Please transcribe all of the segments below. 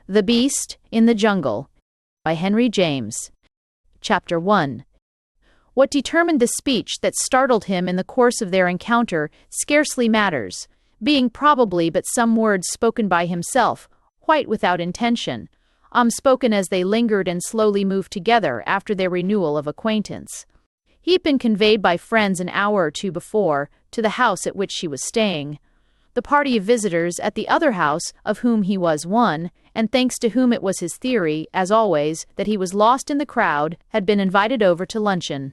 The Beast in the Jungle by Henry James. Chapter 1. What determined the speech that startled him in the course of their encounter scarcely matters, being probably but some words spoken by himself, quite without intention, spoken as they lingered and slowly moved together after their renewal of acquaintance. He had been conveyed by friends an hour or two before to the house at which she was staying. The party of visitors at the other house, of whom he was one, and thanks to whom it was his theory, as always, that he was lost in the crowd, had been invited over to luncheon.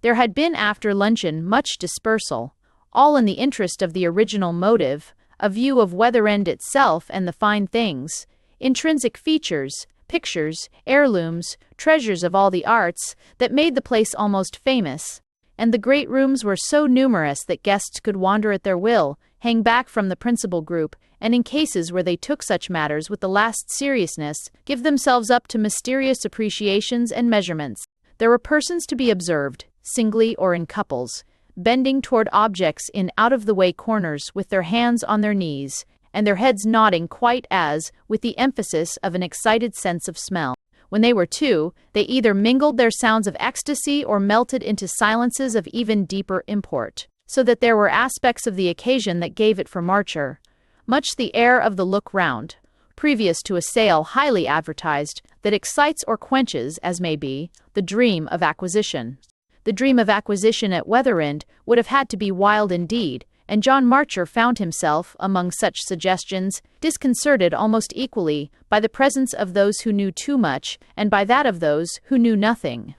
There had been after luncheon much dispersal, all in the interest of the original motive, a view of Weather End itself and the fine things, intrinsic features, pictures, heirlooms, treasures of all the arts, that made the place almost famous, and the great rooms were so numerous that guests could wander at their will, hang back from the principal group, and in cases where they took such matters with the last seriousness, give themselves up to mysterious appreciations and measurements. There were persons to be observed, singly or in couples, bending toward objects in out-of-the-way corners with their hands on their knees, and their heads nodding quite as, with the emphasis of an excited sense of smell. When they were two, they either mingled their sounds of ecstasy or melted into silences of even deeper import, so that there were aspects of the occasion that gave it for Marcher much the air of the look round, previous to a sale highly advertised, that excites or quenches, as may be, the dream of acquisition. The dream of acquisition at Weather End would have had to be wild indeed, and John Marcher found himself, among such suggestions, disconcerted almost equally by the presence of those who knew too much and by that of those who knew nothing.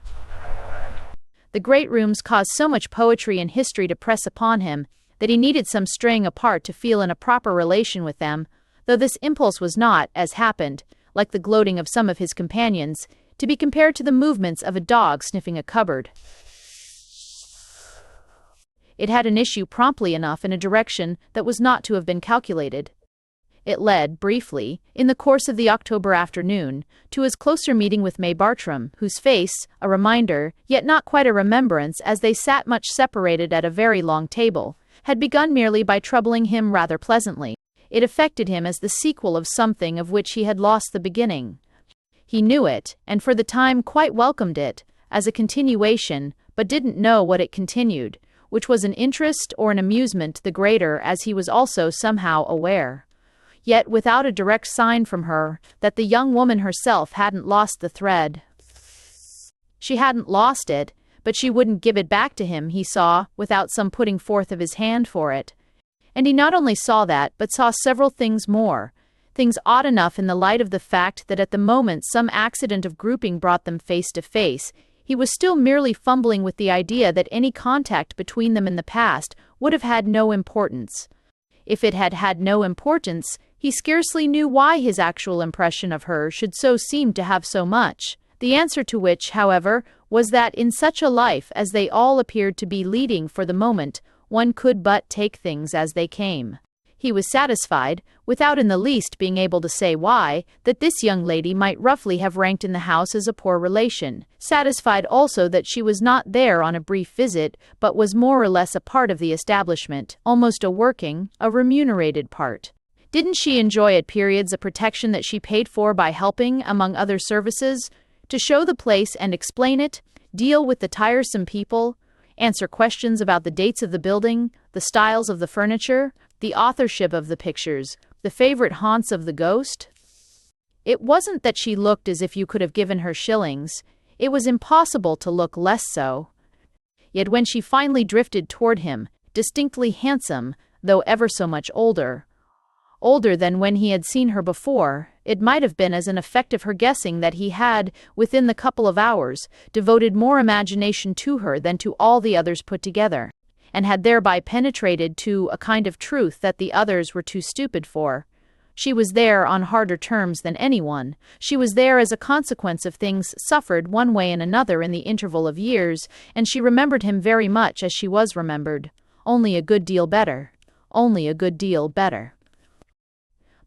The great rooms caused so much poetry and history to press upon him that he needed some straying apart to feel in a proper relation with them, though this impulse was not, as happened, like the gloating of some of his companions, to be compared to the movements of a dog sniffing a cupboard. It had an issue promptly enough in a direction that was not to have been calculated. It led, briefly, in the course of the October afternoon, to his closer meeting with May Bartram, whose face, a reminder, yet not quite a remembrance as they sat much separated at a very long table, had begun merely by troubling him rather pleasantly. It affected him as the sequel of something of which he had lost the beginning. He knew it, and for the time quite welcomed it, as a continuation, but didn't know what it continued, which was an interest or an amusement the greater as he was also somehow aware, yet without a direct sign from her, that the young woman herself hadn't lost the thread. She hadn't lost it, but she wouldn't give it back to him, he saw, without some putting forth of his hand for it. And he not only saw that, but saw several things more, things odd enough in the light of the fact that at the moment some accident of grouping brought them face to face, he was still merely fumbling with the idea that any contact between them in the past would have had no importance. If it had had no importance, he scarcely knew why his actual impression of her should so seem to have so much. The answer to which, however, was that in such a life as they all appeared to be leading for the moment, one could but take things as they came. He was satisfied, without in the least being able to say why, that this young lady might roughly have ranked in the house as a poor relation, satisfied also that she was not there on a brief visit, but was more or less a part of the establishment, almost a working, a remunerated part. Didn't she enjoy at periods a protection that she paid for by helping, among other services, to show the place and explain it, deal with the tiresome people, answer questions about the dates of the building, the styles of the furniture, the authorship of the pictures, the favorite haunts of the ghost? It wasn't that she looked as if you could have given her shillings. It was impossible to look less so. Yet when she finally drifted toward him, distinctly handsome, though ever so much older than when he had seen her before, it might have been as an effect of her guessing that he had, within the couple of hours, devoted more imagination to her than to all the others put together, and had thereby penetrated to a kind of truth that the others were too stupid for. She was there on harder terms than anyone. She was there as a consequence of things suffered one way and another in the interval of years, and she remembered him very much as she was remembered, only a good deal better. Only a good deal better.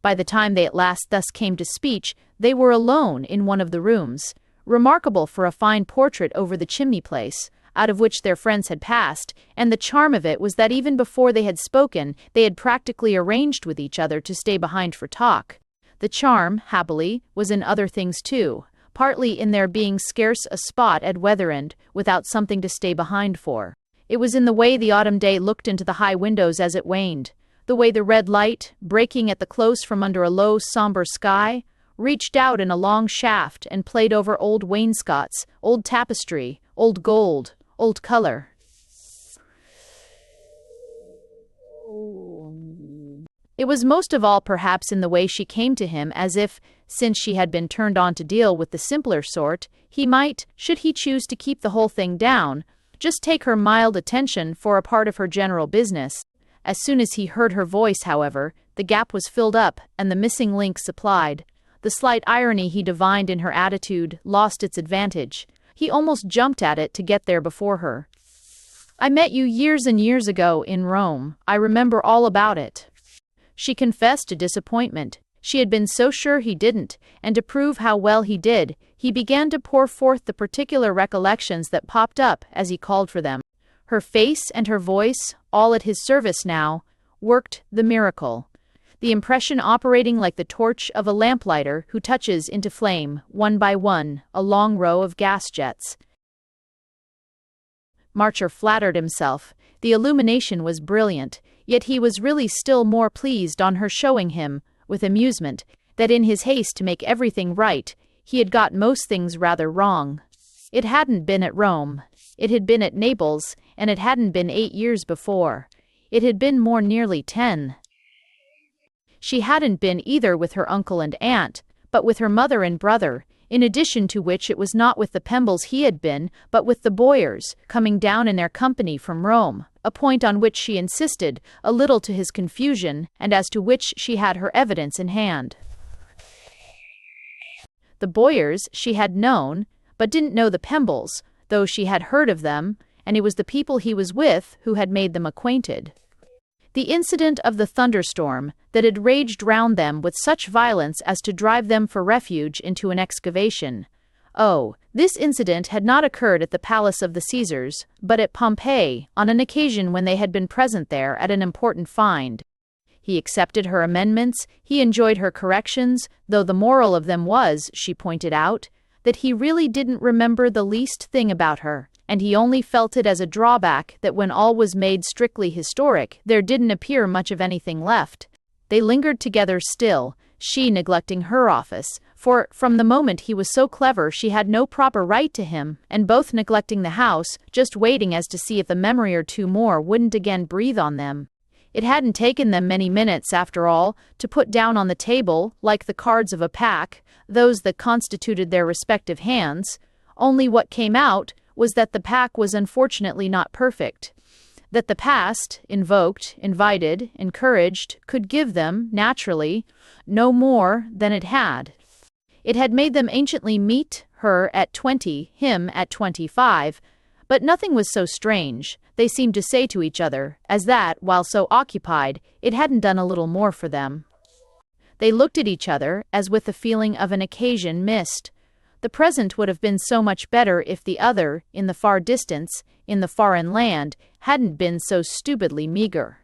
By the time they at last thus came to speech, they were alone in one of the rooms, remarkable for a fine portrait over the chimney-place, out of which their friends had passed, and the charm of it was that even before they had spoken, they had practically arranged with each other to stay behind for talk. The charm, happily, was in other things too, partly in there being scarce a spot at Weatherend without something to stay behind for. It was in the way the autumn day looked into the high windows as it waned, the way the red light, breaking at the close from under a low, somber sky, reached out in a long shaft and played over old wainscots, old tapestry, old gold, old color. It was most of all perhaps in the way she came to him, as if, since she had been turned on to deal with the simpler sort, he might, should he choose to keep the whole thing down, just take her mild attention for a part of her general business. As soon as he heard her voice, however, the gap was filled up and the missing link supplied. The slight irony he divined in her attitude lost its advantage. He almost jumped at it to get there before her. "I met you years and years ago in Rome. I remember all about it." She confessed to disappointment. She had been so sure he didn't, and to prove how well he did, he began to pour forth the particular recollections that popped up as he called for them. Her face and her voice, all at his service now, worked the miracle. The impression operating like the torch of a lamplighter who touches into flame, one by one, a long row of gas jets. Marcher flattered himself. The illumination was brilliant, yet he was really still more pleased on her showing him, with amusement, that in his haste to make everything right, he had got most things rather wrong. It hadn't been at Rome. It had been at Naples, and it hadn't been 8 years before. It had been more nearly 10. She hadn't been either with her uncle and aunt, but with her mother and brother, in addition to which it was not with the Pembles he had been, but with the Boyers, coming down in their company from Rome, a point on which she insisted, a little to his confusion, and as to which she had her evidence in hand. The Boyers she had known, but didn't know the Pembles, though she had heard of them, and it was the people he was with who had made them acquainted. The incident of the thunderstorm that had raged round them with such violence as to drive them for refuge into an excavation. Oh, this incident had not occurred at the palace of the Caesars, but at Pompeii, on an occasion when they had been present there at an important find. He accepted her amendments, he enjoyed her corrections, though the moral of them was, she pointed out, that he really didn't remember the least thing about her, and he only felt it as a drawback that when all was made strictly historic, there didn't appear much of anything left. They lingered together still, she neglecting her office, for from the moment he was so clever she had no proper right to him, and both neglecting the house, just waiting as to see if a memory or two more wouldn't again breathe on them. It hadn't taken them many minutes, after all, to put down on the table, like the cards of a pack, those that constituted their respective hands, only what came out was that the pack was unfortunately not perfect, that the past, invoked, invited, encouraged, could give them, naturally, no more than it had. It had made them anciently meet, her at 20, him at 25, but nothing was so strange, they seemed to say to each other, as that, while so occupied, it hadn't done a little more for them. They looked at each other, as with the feeling of an occasion missed. The present would have been so much better if the other, in the far distance, in the foreign land, hadn't been so stupidly meager.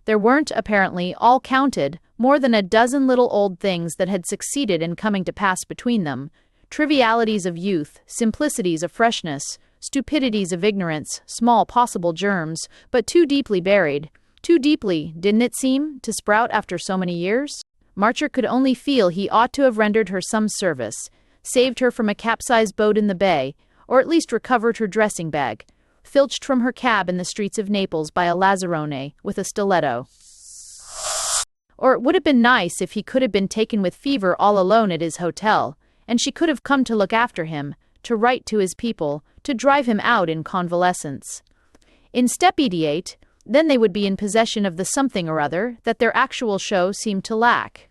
There weren't, apparently, all counted, more than a dozen little old things that had succeeded in coming to pass between them, trivialities of youth, simplicities of freshness, stupidities of ignorance, small possible germs, but too deeply buried. Too deeply, didn't it seem, to sprout after so many years? Marcher could only feel he ought to have rendered her some service, saved her from a capsized boat in the bay, or at least recovered her dressing bag, filched from her cab in the streets of Naples by a lazzarone with a stiletto. Or it would have been nice if he could have been taken with fever all alone at his hotel, and she could have come to look after him, to write to his people, to drive him out in convalescence. In step ideate, then they would be in possession of the something or other that their actual show seemed to lack.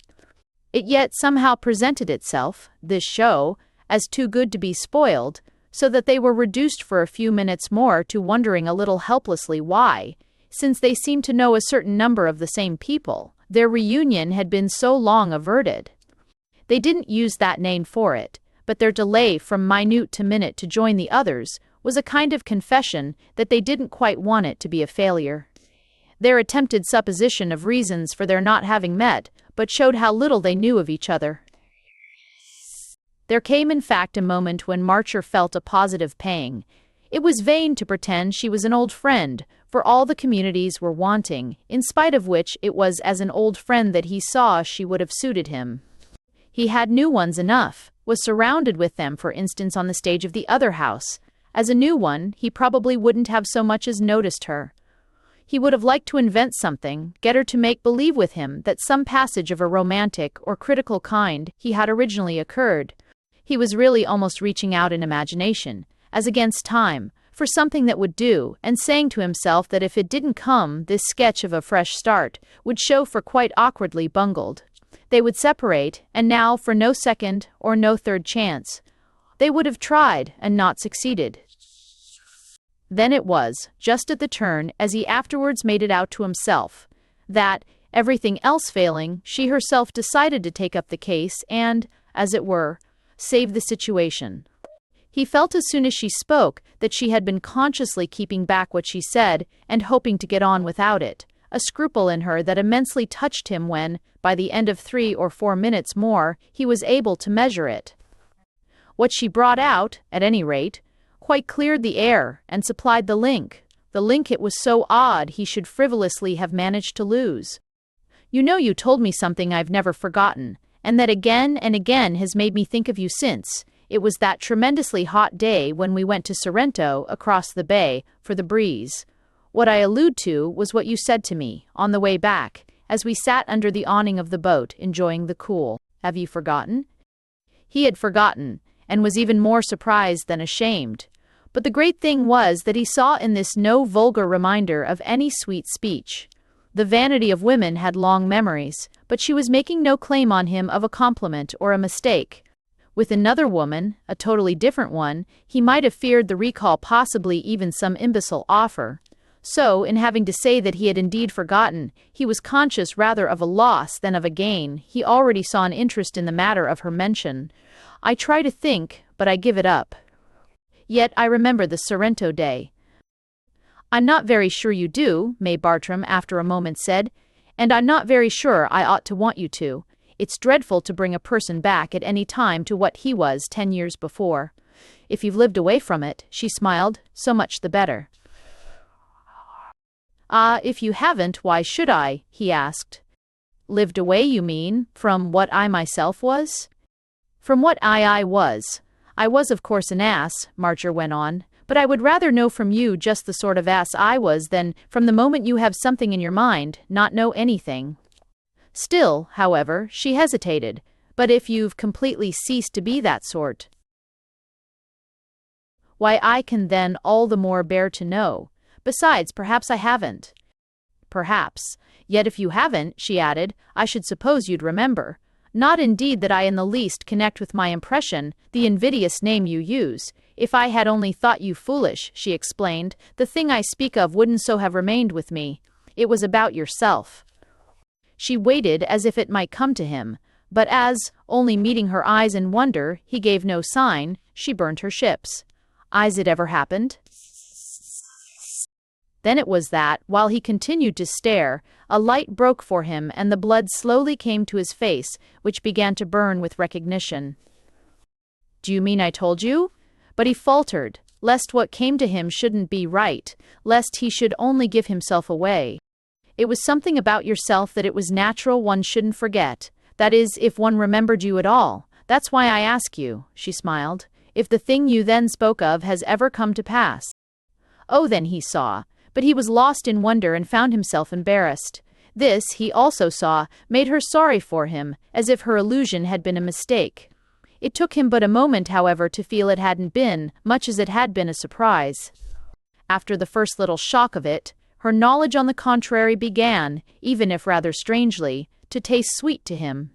It yet somehow presented itself, this show, as too good to be spoiled, so that they were reduced for a few minutes more to wondering a little helplessly why, since they seemed to know a certain number of the same people, their reunion had been so long averted. They didn't use that name for it, but their delay from minute to minute to join the others was a kind of confession that they didn't quite want it to be a failure. Their attempted supposition of reasons for their not having met, but showed how little they knew of each other. There came in fact a moment when Marcher felt a positive pang. It was vain to pretend she was an old friend, for all the communities were wanting, in spite of which it was as an old friend that he saw she would have suited him. He had new ones enough, was surrounded with them, for instance on the stage of the other house. As a new one, he probably wouldn't have so much as noticed her. He would have liked to invent something, get her to make believe with him that some passage of a romantic or critical kind he had originally occurred. He was really almost reaching out in imagination, as against time, for something that would do, and saying to himself that if it didn't come, this sketch of a fresh start would show for quite awkwardly bungled. They would separate, and now for no second or no third chance. They would have tried and not succeeded. Then it was, just at the turn, as he afterwards made it out to himself, that, everything else failing, she herself decided to take up the case and, as it were, save the situation. He felt as soon as she spoke that she had been consciously keeping back what she said and hoping to get on without it, a scruple in her that immensely touched him when, by the end of 3 or 4 minutes more, he was able to measure it. What she brought out, at any rate, quite cleared the air and supplied the link it was so odd he should frivolously have managed to lose. You know, you told me something I've never forgotten, and that again and again has made me think of you since. It was that tremendously hot day when we went to Sorrento across the bay for the breeze. What I allude to was what you said to me on the way back, as we sat under the awning of the boat enjoying the cool. Have you forgotten? He had forgotten, and was even more surprised than ashamed. But the great thing was that he saw in this no vulgar reminder of any sweet speech. The vanity of women had long memories, but she was making no claim on him of a compliment or a mistake. With another woman, a totally different one, he might have feared the recall, possibly even some imbecile offer. So, in having to say that he had indeed forgotten, he was conscious rather of a loss than of a gain. He already saw an interest in the matter of her mention. I try to think, but I give it up. Yet I remember the Sorrento day. I'm not very sure you do, May Bartram after a moment said, and I'm not very sure I ought to want you to. It's dreadful to bring a person back at any time to what he was 10 years before. If you've lived away from it, she smiled, so much the better. Ah, if you haven't, why should I? He asked. Lived away, you mean, from what I myself was? From what I was. I was of course an ass, Marcher went on, but I would rather know from you just the sort of ass I was than, from the moment you have something in your mind, not know anything. Still, however, she hesitated. But if you've completely ceased to be that sort, why I can then all the more bear to know. Besides, perhaps I haven't. Perhaps. Yet if you haven't, she added, I should suppose you'd remember. Not indeed that I in the least connect with my impression, the invidious name you use. If I had only thought you foolish, she explained, the thing I speak of wouldn't so have remained with me. It was about yourself. She waited as if it might come to him, but as, only meeting her eyes in wonder, he gave no sign, she burned her ships. Eyes it ever happened? Then it was that, while he continued to stare, a light broke for him and the blood slowly came to his face, which began to burn with recognition. Do you mean I told you? But he faltered, lest what came to him shouldn't be right, lest he should only give himself away. It was something about yourself that it was natural one shouldn't forget, that is, if one remembered you at all. That's why I ask you, she smiled, if the thing you then spoke of has ever come to pass. Oh, then he saw. But he was lost in wonder and found himself embarrassed. This, he also saw, made her sorry for him, as if her illusion had been a mistake. It took him but a moment, however, to feel it hadn't been, much as it had been a surprise. After the first little shock of it, her knowledge on the contrary began, even if rather strangely, to taste sweet to him.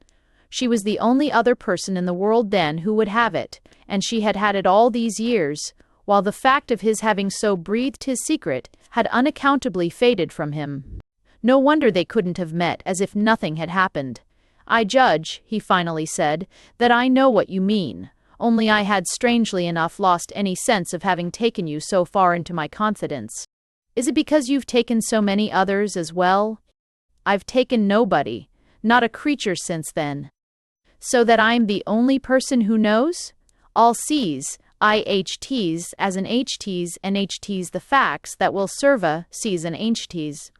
She was the only other person in the world then who would have it, and she had had it all these years, while the fact of his having so breathed his secret had unaccountably faded from him. No wonder they couldn't have met as if nothing had happened. I judge, he finally said, that I know what you mean, only I had strangely enough lost any sense of having taken you so far into my confidence. Is it because you've taken so many others as well? I've taken nobody, not a creature since then. So that I'm the only person who knows? All sees, IHTs as an HTs and HTs the facts that will serve sees and HTs.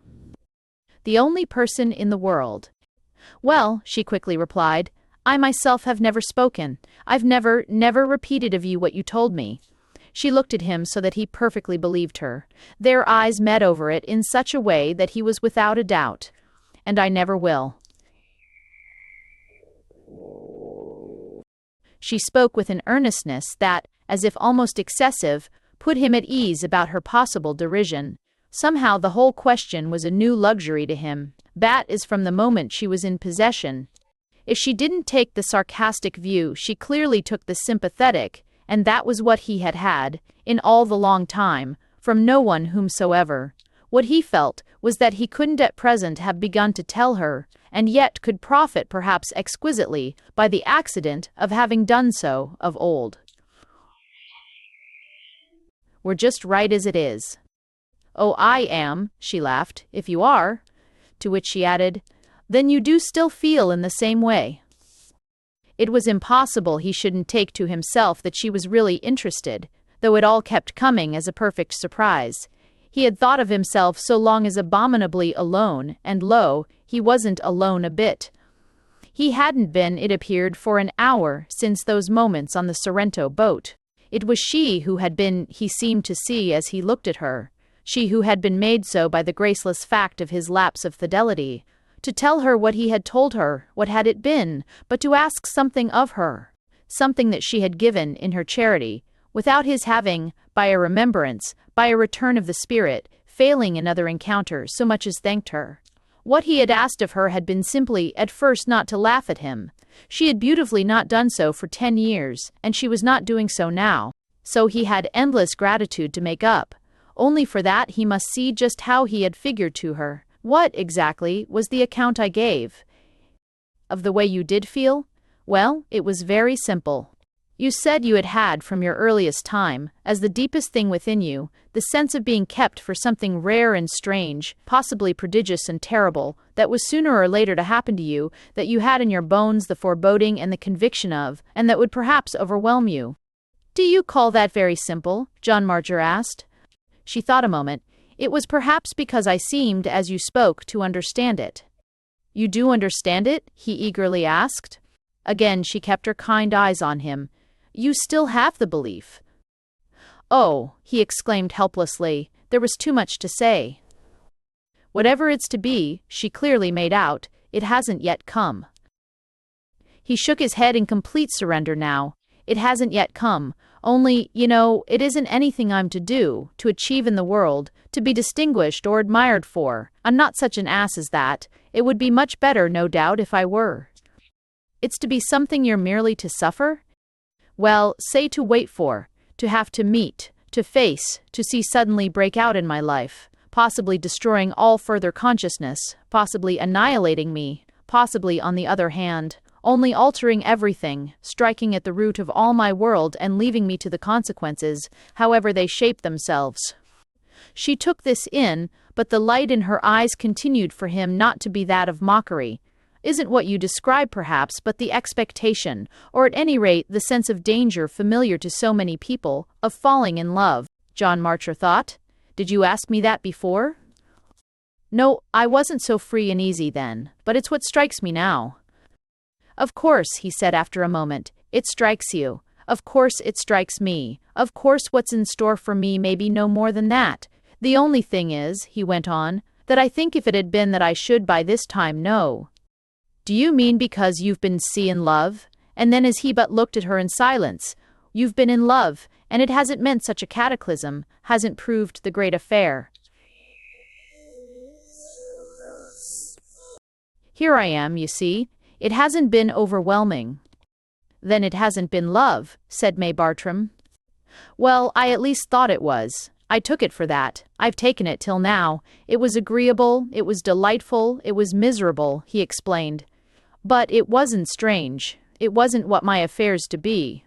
The only person in the world. Well, she quickly replied, I myself have never spoken. I've never repeated of you what you told me. She looked at him so that he perfectly believed her. Their eyes met over it in such a way that he was without a doubt. And I never will. She spoke with an earnestness that, as if almost excessive, put him at ease about her possible derision. Somehow the whole question was a new luxury to him. That is from the moment she was in possession. If she didn't take the sarcastic view, she clearly took the sympathetic, and that was what he had had, in all the long time, from no one whomsoever. What he felt was that he couldn't at present have begun to tell her, and yet could profit perhaps exquisitely by the accident of having done so of old. We're just right as it is. Oh, I am, she laughed, if you are. To which she added, then you do still feel in the same way. It was impossible he shouldn't take to himself that she was really interested, though it all kept coming as a perfect surprise. He had thought of himself so long as abominably alone, and lo, he wasn't alone a bit. He hadn't been, it appeared, for an hour since those moments on the Sorrento boat. It was she who had been, he seemed to see as he looked at her, she who had been made so by the graceless fact of his lapse of fidelity. To tell her what he had told her, what had it been, but to ask something of her, something that she had given in her charity, without his having, by a remembrance, by a return of the spirit, failing in other encounter, so much as thanked her. What he had asked of her had been simply, at first, not to laugh at him. She had beautifully not done so for 10 years, and she was not doing so now. So he had endless gratitude to make up. Only for that he must see just how he had figured to her. What, exactly, was the account I gave? Of the way you did feel? Well, it was very simple. You said you had had from your earliest time, as the deepest thing within you, the sense of being kept for something rare and strange, possibly prodigious and terrible, that was sooner or later to happen to you, that you had in your bones the foreboding and the conviction of, and that would perhaps overwhelm you. Do you call that very simple? John Marcher asked. She thought a moment. It was perhaps because I seemed, as you spoke, to understand it. You do understand it? He eagerly asked. Again she kept her kind eyes on him. You still have the belief. Oh, he exclaimed helplessly, there was too much to say. Whatever it's to be, she clearly made out, it hasn't yet come. He shook his head in complete surrender now. It hasn't yet come. Only, it isn't anything I'm to do, to achieve in the world, to be distinguished or admired for. I'm not such an ass as that. It would be much better, no doubt, if I were. It's to be something you're merely to suffer? Well, say to wait for, to have to meet, to face, to see suddenly break out in my life, possibly destroying all further consciousness, possibly annihilating me, possibly, on the other hand, only altering everything, striking at the root of all my world and leaving me to the consequences, however they shape themselves. She took this in, but the light in her eyes continued for him not to be that of mockery. Isn't what you describe perhaps, but the expectation, or at any rate the sense of danger familiar to so many people, of falling in love, John Marcher thought. Did you ask me that before? No, I wasn't so free and easy then, but it's what strikes me now. Of course, he said after a moment, it strikes you. Of course it strikes me. Of course what's in store for me may be no more than that. The only thing is, he went on, that I think if it had been that I should by this time know. Do you mean because you've been in love? And then as he but looked at her in silence, you've been in love, and it hasn't meant such a cataclysm, hasn't proved the great affair. Here I am, you see. It hasn't been overwhelming. Then it hasn't been love, said May Bartram. Well, I at least thought it was. I took it for that. I've taken it till now. It was agreeable, it was delightful, it was miserable, he explained. But it wasn't strange. It wasn't what my affair's to be.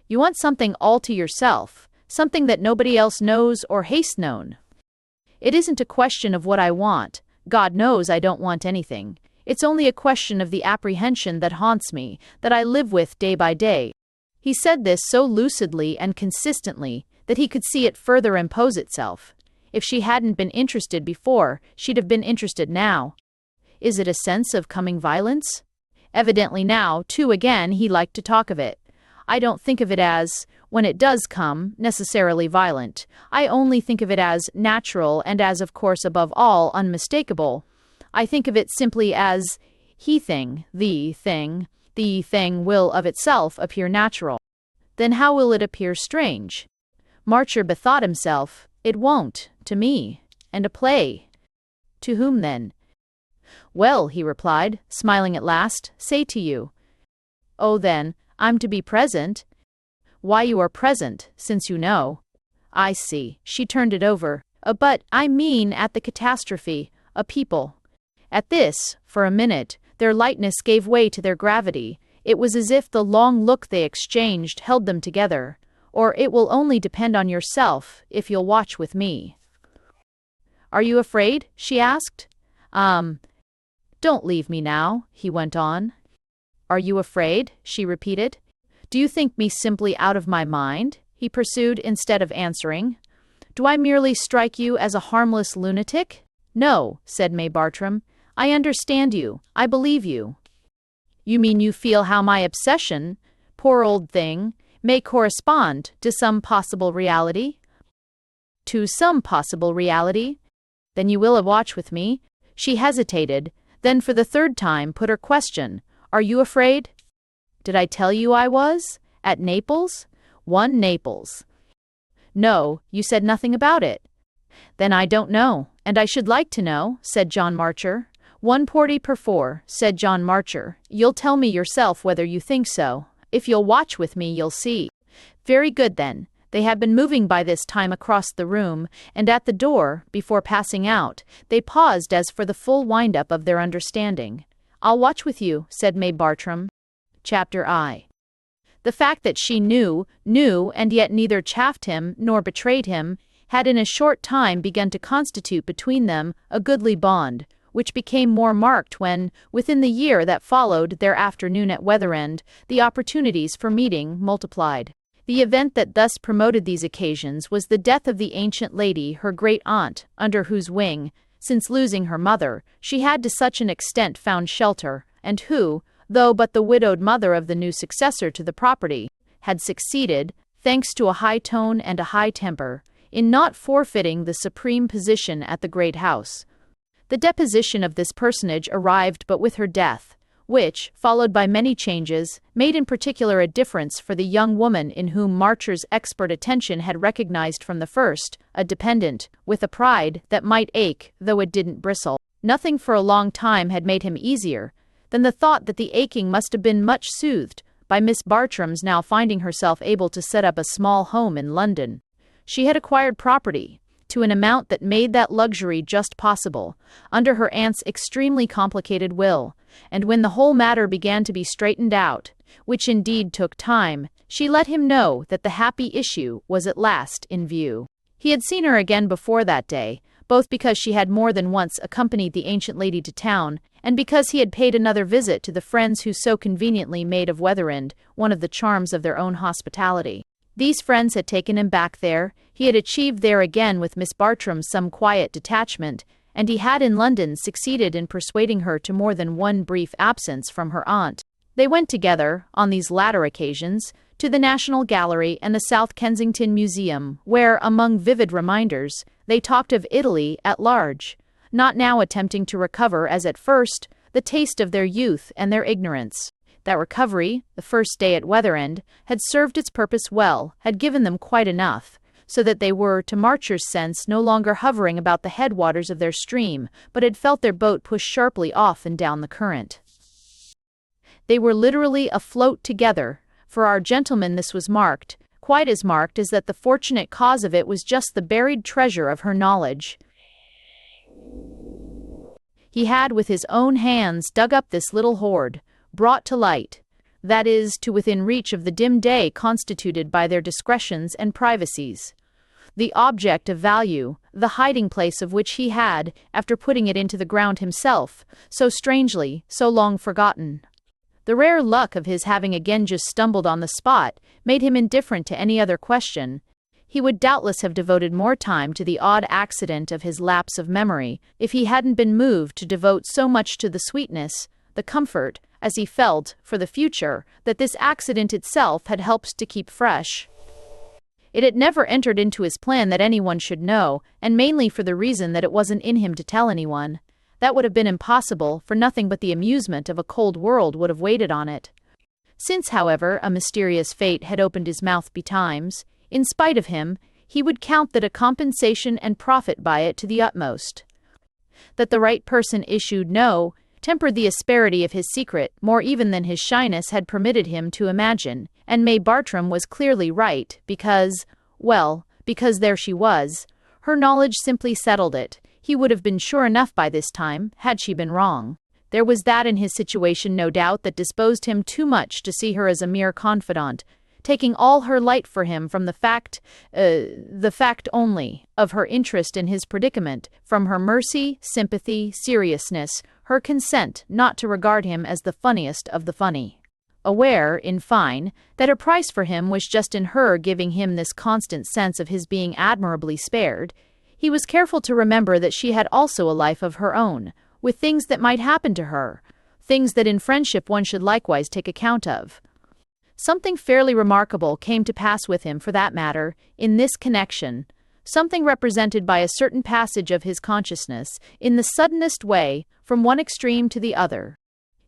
You want something all to yourself, something that nobody else knows or has known. It isn't a question of what I want. God knows I don't want anything. It's only a question of the apprehension that haunts me, that I live with day by day. He said this so lucidly and consistently that he could see it further impose itself. If she hadn't been interested before, she'd have been interested now. Is it a sense of coming violence? Evidently now, too, again, he liked to talk of it. I don't think of it as, when it does come, necessarily violent. I only think of it as natural and as, of course, above all, unmistakable. I think of it simply as the thing will of itself appear natural. Then how will it appear strange? Marcher bethought himself. It won't, to me. And a play. To whom then? Well, he replied, smiling at last, say to you. Oh, then, I'm to be present. Why, you are present, since you know. I see. She turned it over. But, I mean, at the catastrophe, a people. At this, for a minute, their lightness gave way to their gravity. It was as if the long look they exchanged held them together. Or it will only depend on yourself, if you'll watch with me. Are you afraid? She asked. Don't leave me now, he went on. Are you afraid? She repeated. Do you think me simply out of my mind? He pursued instead of answering. Do I merely strike you as a harmless lunatic? No, said May Bartram. I understand you. I believe you. You mean you feel how my obsession, poor old thing, may correspond to some possible reality? To some possible reality? Then you will watch with me? She hesitated, then for the third time put her question. Are you afraid? Did I tell you I was? At Naples? One Naples. No, you said nothing about it. Then I don't know, and I should like to know, said John Marcher. 140 per 4, said John Marcher. You'll tell me yourself whether you think so. If you'll watch with me, you'll see. Very good, then. They had been moving by this time across the room, and at the door, before passing out, they paused as for the full wind-up of their understanding. I'll watch with you, said May Bartram. Chapter I. The fact that she knew, and yet neither chaffed him nor betrayed him, had in a short time begun to constitute between them a goodly bond, which became more marked when, within the year that followed their afternoon at Weatherend, the opportunities for meeting multiplied. The event that thus promoted these occasions was the death of the ancient lady, her great-aunt, under whose wing, since losing her mother, she had to such an extent found shelter, and who, though but the widowed mother of the new successor to the property, had succeeded, thanks to a high tone and a high temper, in not forfeiting the supreme position at the great house. The deposition of this personage arrived but with her death, which, followed by many changes, made in particular a difference for the young woman in whom Marcher's expert attention had recognized from the first, a dependent, with a pride that might ache, though it didn't bristle. Nothing for a long time had made him easier than the thought that the aching must have been much soothed by Miss Bartram's now finding herself able to set up a small home in London. She had acquired property, to an amount that made that luxury just possible, under her aunt's extremely complicated will, and when the whole matter began to be straightened out, which indeed took time, she let him know that the happy issue was at last in view. He had seen her again before that day, both because she had more than once accompanied the ancient lady to town, and because he had paid another visit to the friends who so conveniently made of Weatherend one of the charms of their own hospitality. These friends had taken him back there, he had achieved there again with Miss Bartram some quiet detachment, and he had in London succeeded in persuading her to more than one brief absence from her aunt. They went together, on these latter occasions, to the National Gallery and the South Kensington Museum, where, among vivid reminders, they talked of Italy at large, not now attempting to recover, as at first, the taste of their youth and their ignorance. That recovery, the first day at Weatherend, had served its purpose well, had given them quite enough, so that they were, to Marcher's sense, no longer hovering about the headwaters of their stream, but had felt their boat push sharply off and down the current. They were literally afloat together. For our gentleman this was marked, quite as marked as that the fortunate cause of it was just the buried treasure of her knowledge. He had with his own hands dug up this little hoard, brought to light, that is, to within reach of the dim day constituted by their discretions and privacies. the object of value, the hiding place of which he had, after putting it into the ground himself, so strangely, so long forgotten. The rare luck of his having again just stumbled on the spot made him indifferent to any other question. He would doubtless have devoted more time to the odd accident of his lapse of memory if he hadn't been moved to devote so much to the sweetness, the comfort, as he felt, for the future, that this accident itself had helped to keep fresh. It had never entered into his plan that anyone should know, and mainly for the reason that it wasn't in him to tell anyone. That would have been impossible, for nothing but the amusement of a cold world would have waited on it. Since, however, a mysterious fate had opened his mouth betimes, in spite of him, he would count that a compensation and profit by it to the utmost. That the right person issued no, tempered the asperity of his secret more even than his shyness had permitted him to imagine, and May Bartram was clearly right, because there she was. Her knowledge simply settled it. He would have been sure enough by this time, had she been wrong. There was that in his situation, no doubt, that disposed him too much to see her as a mere confidant, taking all her light for him from the fact only, of her interest in his predicament, from her mercy, sympathy, seriousness, her consent not to regard him as the funniest of the funny. Aware, in fine, that her price for him was just in her giving him this constant sense of his being admirably spared, he was careful to remember that she had also a life of her own, with things that might happen to her, things that in friendship one should likewise take account of. Something fairly remarkable came to pass with him, for that matter, in this connection, something represented by a certain passage of his consciousness, in the suddenest way, from one extreme to the other.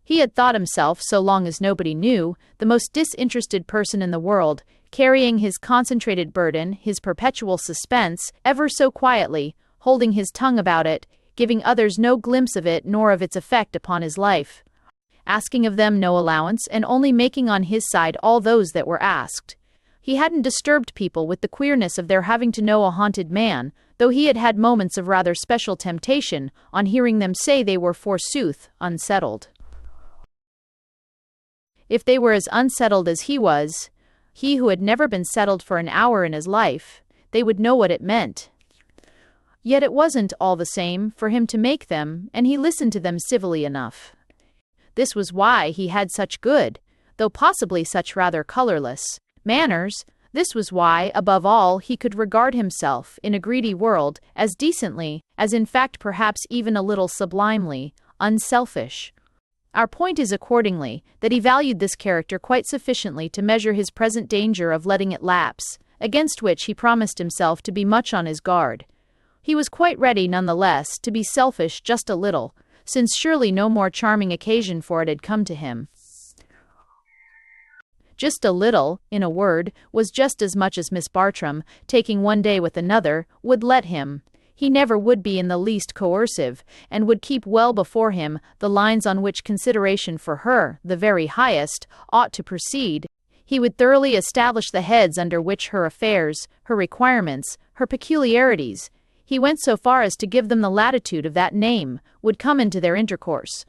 He had thought himself, so long as nobody knew, the most disinterested person in the world, carrying his concentrated burden, his perpetual suspense, ever so quietly, holding his tongue about it, giving others no glimpse of it nor of its effect upon his life, asking of them no allowance, and only making on his side all those that were asked. He hadn't disturbed people with the queerness of their having to know a haunted man, though he had had moments of rather special temptation on hearing them say they were forsooth unsettled. If they were as unsettled as he was, he who had never been settled for an hour in his life, they would know what it meant. Yet it wasn't, all the same, for him to make them, and he listened to them civilly enough. This was why he had such good, though possibly such rather colorless, manners. This was why, above all, he could regard himself, in a greedy world, as decently, as in fact perhaps even a little sublimely, unselfish. Our point is accordingly, that he valued this character quite sufficiently to measure his present danger of letting it lapse, against which he promised himself to be much on his guard. He was quite ready, none the less, to be selfish just a little, since surely no more charming occasion for it had come to him. Just a little, in a word, was just as much as Miss Bartram, taking one day with another, would let him. He never would be in the least coercive, and would keep well before him the lines on which consideration for her, the very highest, ought to proceed. He would thoroughly establish the heads under which her affairs, her requirements, her peculiarities, he went so far as to give them the latitude of that name, would come into their intercourse.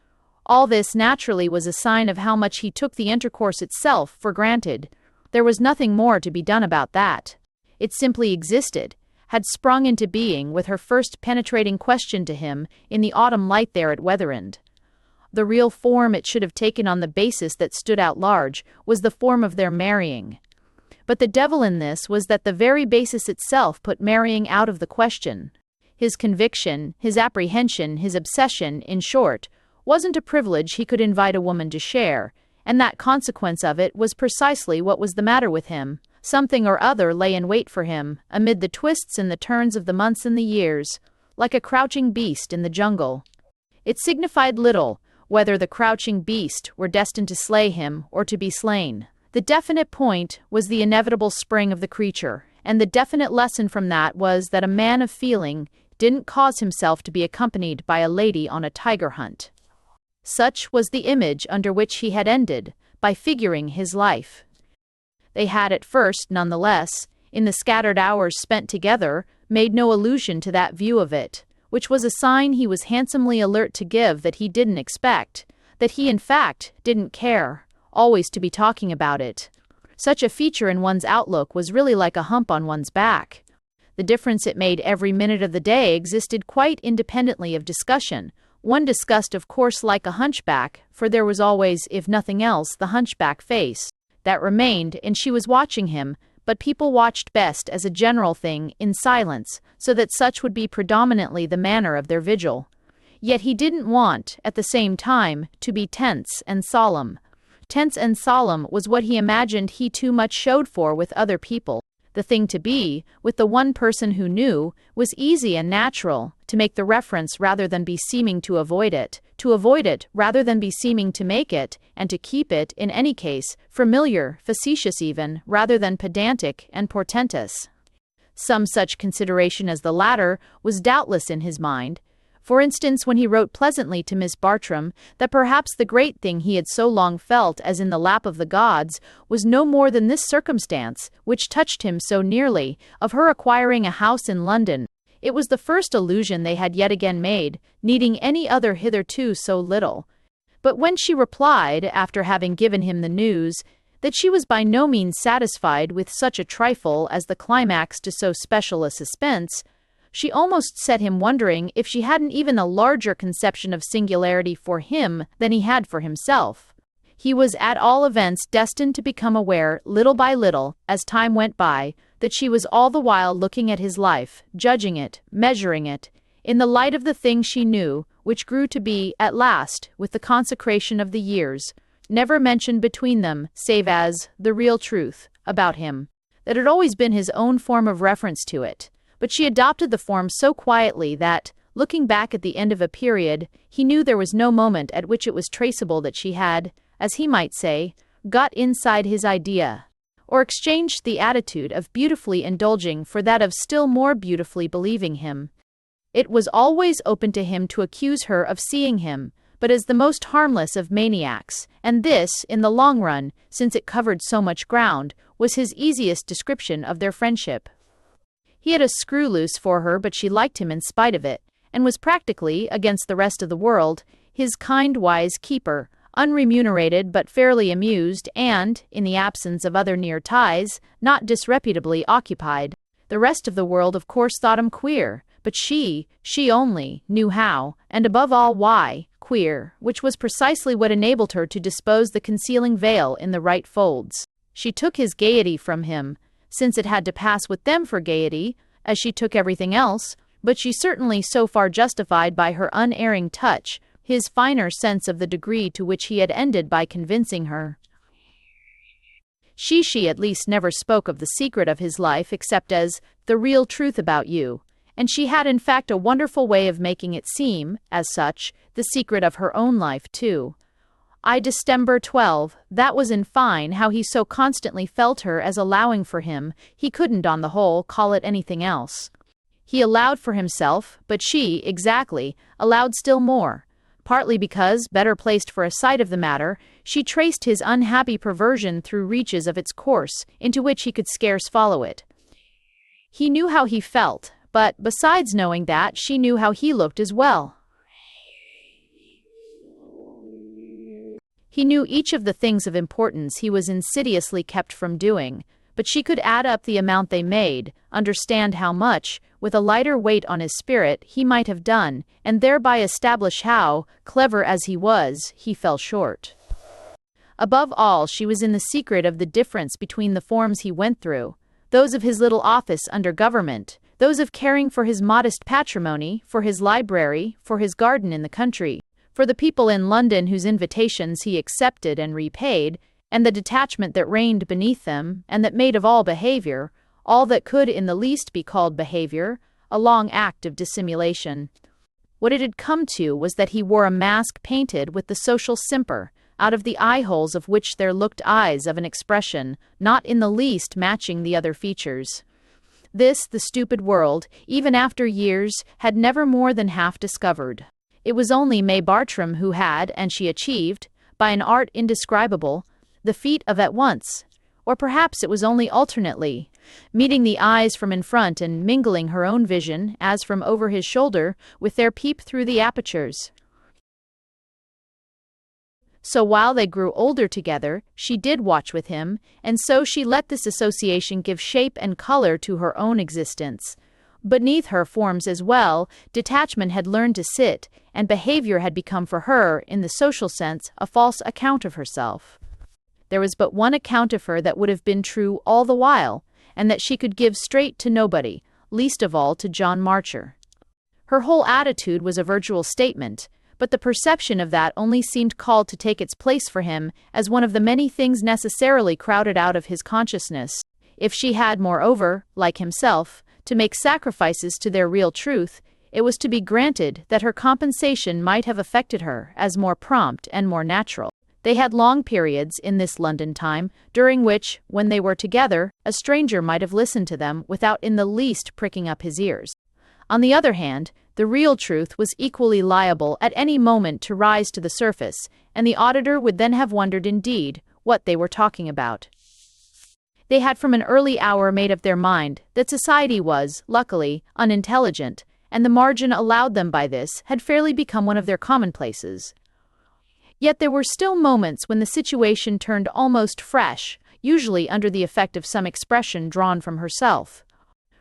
All this naturally was a sign of how much he took the intercourse itself for granted. There was nothing more to be done about that. It simply existed, had sprung into being with her first penetrating question to him in the autumn light there at Weatherend. The real form it should have taken on the basis that stood out large was the form of their marrying. But the devil in this was that the very basis itself put marrying out of the question. His conviction, his apprehension, his obsession, in short, wasn't a privilege he could invite a woman to share, and that consequence of it was precisely what was the matter with him. Something or other lay in wait for him, amid the twists and the turns of the months and the years, like a crouching beast in the jungle. It signified little whether the crouching beast were destined to slay him or to be slain. The definite point was the inevitable spring of the creature, and the definite lesson from that was that a man of feeling didn't cause himself to be accompanied by a lady on a tiger hunt. Such was the image under which he had ended, by figuring his life. They had at first, none the less, in the scattered hours spent together, made no allusion to that view of it, which was a sign he was handsomely alert to give that he didn't expect, that he in fact didn't care, always to be talking about it. Such a feature in one's outlook was really like a hump on one's back. The difference it made every minute of the day existed quite independently of discussion. One discussed, of course, like a hunchback, for there was always, if nothing else, the hunchback face. That remained, and she was watching him, but people watched best as a general thing, in silence, so that such would be predominantly the manner of their vigil. Yet he didn't want, at the same time, to be tense and solemn. Tense and solemn was what he imagined he too much showed for with other people. The thing to be, with the one person who knew, was easy and natural, to make the reference rather than be seeming to avoid it rather than be seeming to make it, and to keep it, in any case, familiar, facetious even, rather than pedantic and portentous. Some such consideration as the latter was doubtless in his mind. For instance, when he wrote pleasantly to Miss Bartram that perhaps the great thing he had so long felt as in the lap of the gods was no more than this circumstance, which touched him so nearly, of her acquiring a house in London. It was the first allusion they had yet again made, needing any other hitherto so little. But when she replied, after having given him the news, that she was by no means satisfied with such a trifle as the climax to so special a suspense, she almost set him wondering if she hadn't even a larger conception of singularity for him than he had for himself. He was at all events destined to become aware, little by little, as time went by, that she was all the while looking at his life, judging it, measuring it, in the light of the thing she knew, which grew to be, at last, with the consecration of the years, never mentioned between them, save as the real truth about him, that had always been his own form of reference to it. But she adopted the form so quietly that, looking back at the end of a period, he knew there was no moment at which it was traceable that she had, as he might say, got inside his idea, or exchanged the attitude of beautifully indulging for that of still more beautifully believing him. It was always open to him to accuse her of seeing him, but as the most harmless of maniacs, and this, in the long run, since it covered so much ground, was his easiest description of their friendship. He had a screw loose for her, but she liked him in spite of it, and was practically, against the rest of the world, his kind, wise keeper, unremunerated but fairly amused and, in the absence of other near ties, not disreputably occupied. The rest of the world of course thought him queer, but she only, knew how, and above all why, queer, which was precisely what enabled her to dispose the concealing veil in the right folds. She took his gaiety from him, since it had to pass with them for gaiety, as she took everything else, but she certainly so far justified by her unerring touch his finer sense of the degree to which he had ended by convincing her. She at least never spoke of the secret of his life except as the real truth about you, and she had in fact a wonderful way of making it seem, as such, the secret of her own life too. I December 12, that was in fine how he so constantly felt her as allowing for him, he couldn't on the whole call it anything else. He allowed for himself, but she, exactly, allowed still more, partly because, better placed for a sight of the matter, she traced his unhappy perversion through reaches of its course, into which he could scarce follow it. He knew how he felt, but, besides knowing that, she knew how he looked as well. He knew each of the things of importance he was insidiously kept from doing, but she could add up the amount they made, understand how much, with a lighter weight on his spirit, he might have done, and thereby establish how, clever as he was, he fell short. Above all, she was in the secret of the difference between the forms he went through, those of his little office under government, those of caring for his modest patrimony, for his library, for his garden in the country, for the people in London whose invitations he accepted and repaid, and the detachment that reigned beneath them, and that made of all behavior, all that could in the least be called behavior, a long act of dissimulation. What it had come to was that he wore a mask painted with the social simper, out of the eye-holes of which there looked eyes of an expression not in the least matching the other features. This the stupid world, even after years, had never more than half discovered. It was only May Bartram who had, and she achieved, by an art indescribable, the feat of at once, or perhaps it was only alternately, meeting the eyes from in front and mingling her own vision, as from over his shoulder, with their peep through the apertures. So while they grew older together, she did watch with him, and so she let this association give shape and color to her own existence, Beneath her forms as well, detachment had learned to sit, and behavior had become for her, in the social sense, a false account of herself. There was but one account of her that would have been true all the while, and that she could give straight to nobody, least of all to John Marcher. Her whole attitude was a virtual statement, but the perception of that only seemed called to take its place for him as one of the many things necessarily crowded out of his consciousness. If she had, moreover, like himself, to make sacrifices to their real truth, it was to be granted that her compensation might have affected her as more prompt and more natural. They had long periods in this London time, during which, when they were together, a stranger might have listened to them without in the least pricking up his ears. On the other hand, the real truth was equally liable at any moment to rise to the surface, and the auditor would then have wondered indeed what they were talking about. They had from an early hour made up their mind that society was, luckily, unintelligent, and the margin allowed them by this had fairly become one of their commonplaces. Yet there were still moments when the situation turned almost fresh, usually under the effect of some expression drawn from herself.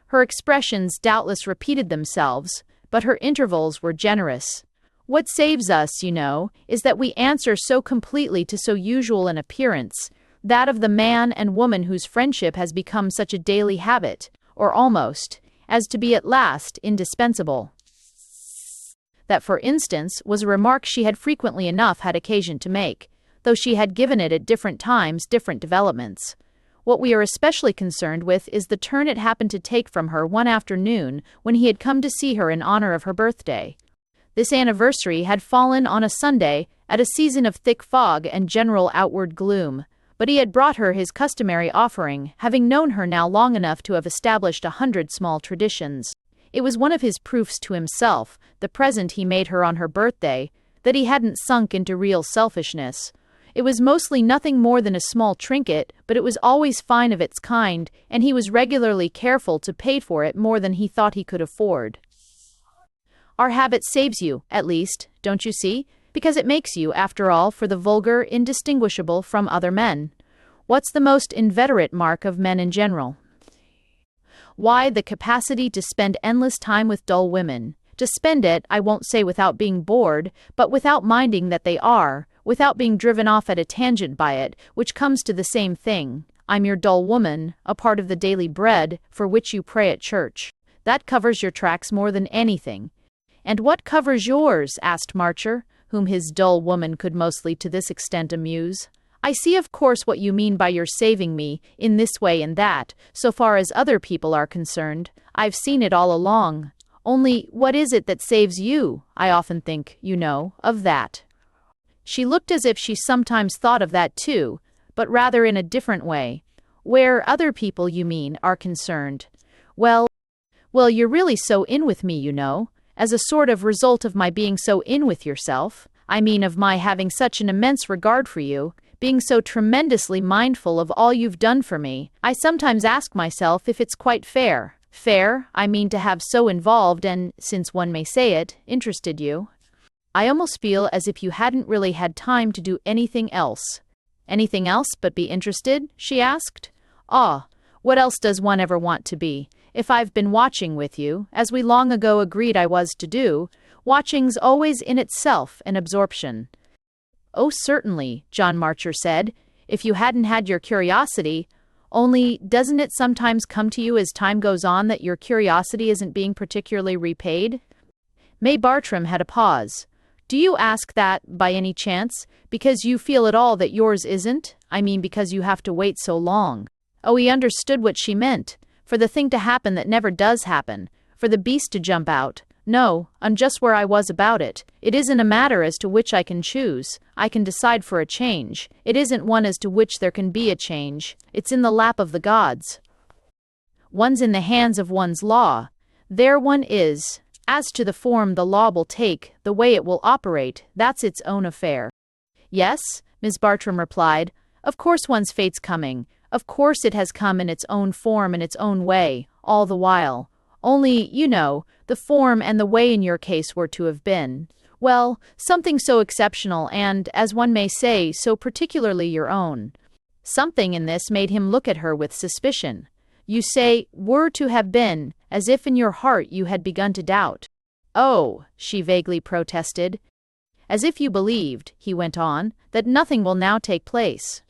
Her expressions doubtless repeated themselves, but her intervals were generous. What saves us, you know, is that we answer so completely to so usual an appearance, that of the man and woman whose friendship has become such a daily habit, or almost, as to be at last indispensable. That, for instance, was a remark she had frequently enough had occasion to make, though she had given it at different times different developments. What we are especially concerned with is the turn it happened to take from her one afternoon when he had come to see her in honor of her birthday. This anniversary had fallen on a Sunday, at a season of thick fog and general outward gloom, but he had brought her his customary offering, having known her now long enough to have established 100 small traditions. It was one of his proofs to himself, the present he made her on her birthday, that he hadn't sunk into real selfishness. It was mostly nothing more than a small trinket, but it was always fine of its kind, and he was regularly careful to pay for it more than he thought he could afford. Our habit saves you, at least, don't you see? Because it makes you, after all, for the vulgar, indistinguishable from other men. What's the most inveterate mark of men in general? Why, the capacity to spend endless time with dull women. To spend it, I won't say without being bored, but without minding that they are, without being driven off at a tangent by it, which comes to the same thing. I'm your dull woman, a part of the daily bread, for which you pray at church. That covers your tracks more than anything. And what covers yours? Asked Marcher, whom his dull woman could mostly to this extent amuse. I see of course what you mean by your saving me, in this way and that, so far as other people are concerned. I've seen it all along. Only, what is it that saves you? I often think, you know, of that. She looked as if she sometimes thought of that too, but rather in a different way. Where other people, you mean, are concerned. Well, you're really so in with me, you know. As a sort of result of my being so in with yourself, I mean of my having such an immense regard for you, being so tremendously mindful of all you've done for me, I sometimes ask myself if it's quite fair. Fair, I mean to have so involved and, since one may say it, interested you. I almost feel as if you hadn't really had time to do anything else. Anything else but be interested? She asked. Ah, what else does one ever want to be? If I've been watching with you, as we long ago agreed I was to do, watching's always in itself an absorption. Oh, certainly, John Marcher said, if you hadn't had your curiosity. Only, doesn't it sometimes come to you as time goes on that your curiosity isn't being particularly repaid? May Bartram had a pause. Do you ask that, by any chance, because you feel at all that yours isn't? I mean because you have to wait so long. Oh, he understood what she meant. For the thing to happen that never does happen. For the beast to jump out. No, I'm just where I was about it. It isn't a matter as to which I can choose. I can decide for a change. It isn't one as to which there can be a change. It's in the lap of the gods. One's in the hands of one's law. There one is. As to the form the law will take, the way it will operate, that's its own affair. Yes, Miss Bartram replied. Of course one's fate's coming. Of course it has come in its own form and its own way, all the while. Only, you know, the form and the way in your case were to have been, well, something so exceptional and, as one may say, so particularly your own. Something in this made him look at her with suspicion. You say, were to have been, as if in your heart you had begun to doubt. Oh, she vaguely protested. As if you believed, he went on, that nothing will now take place.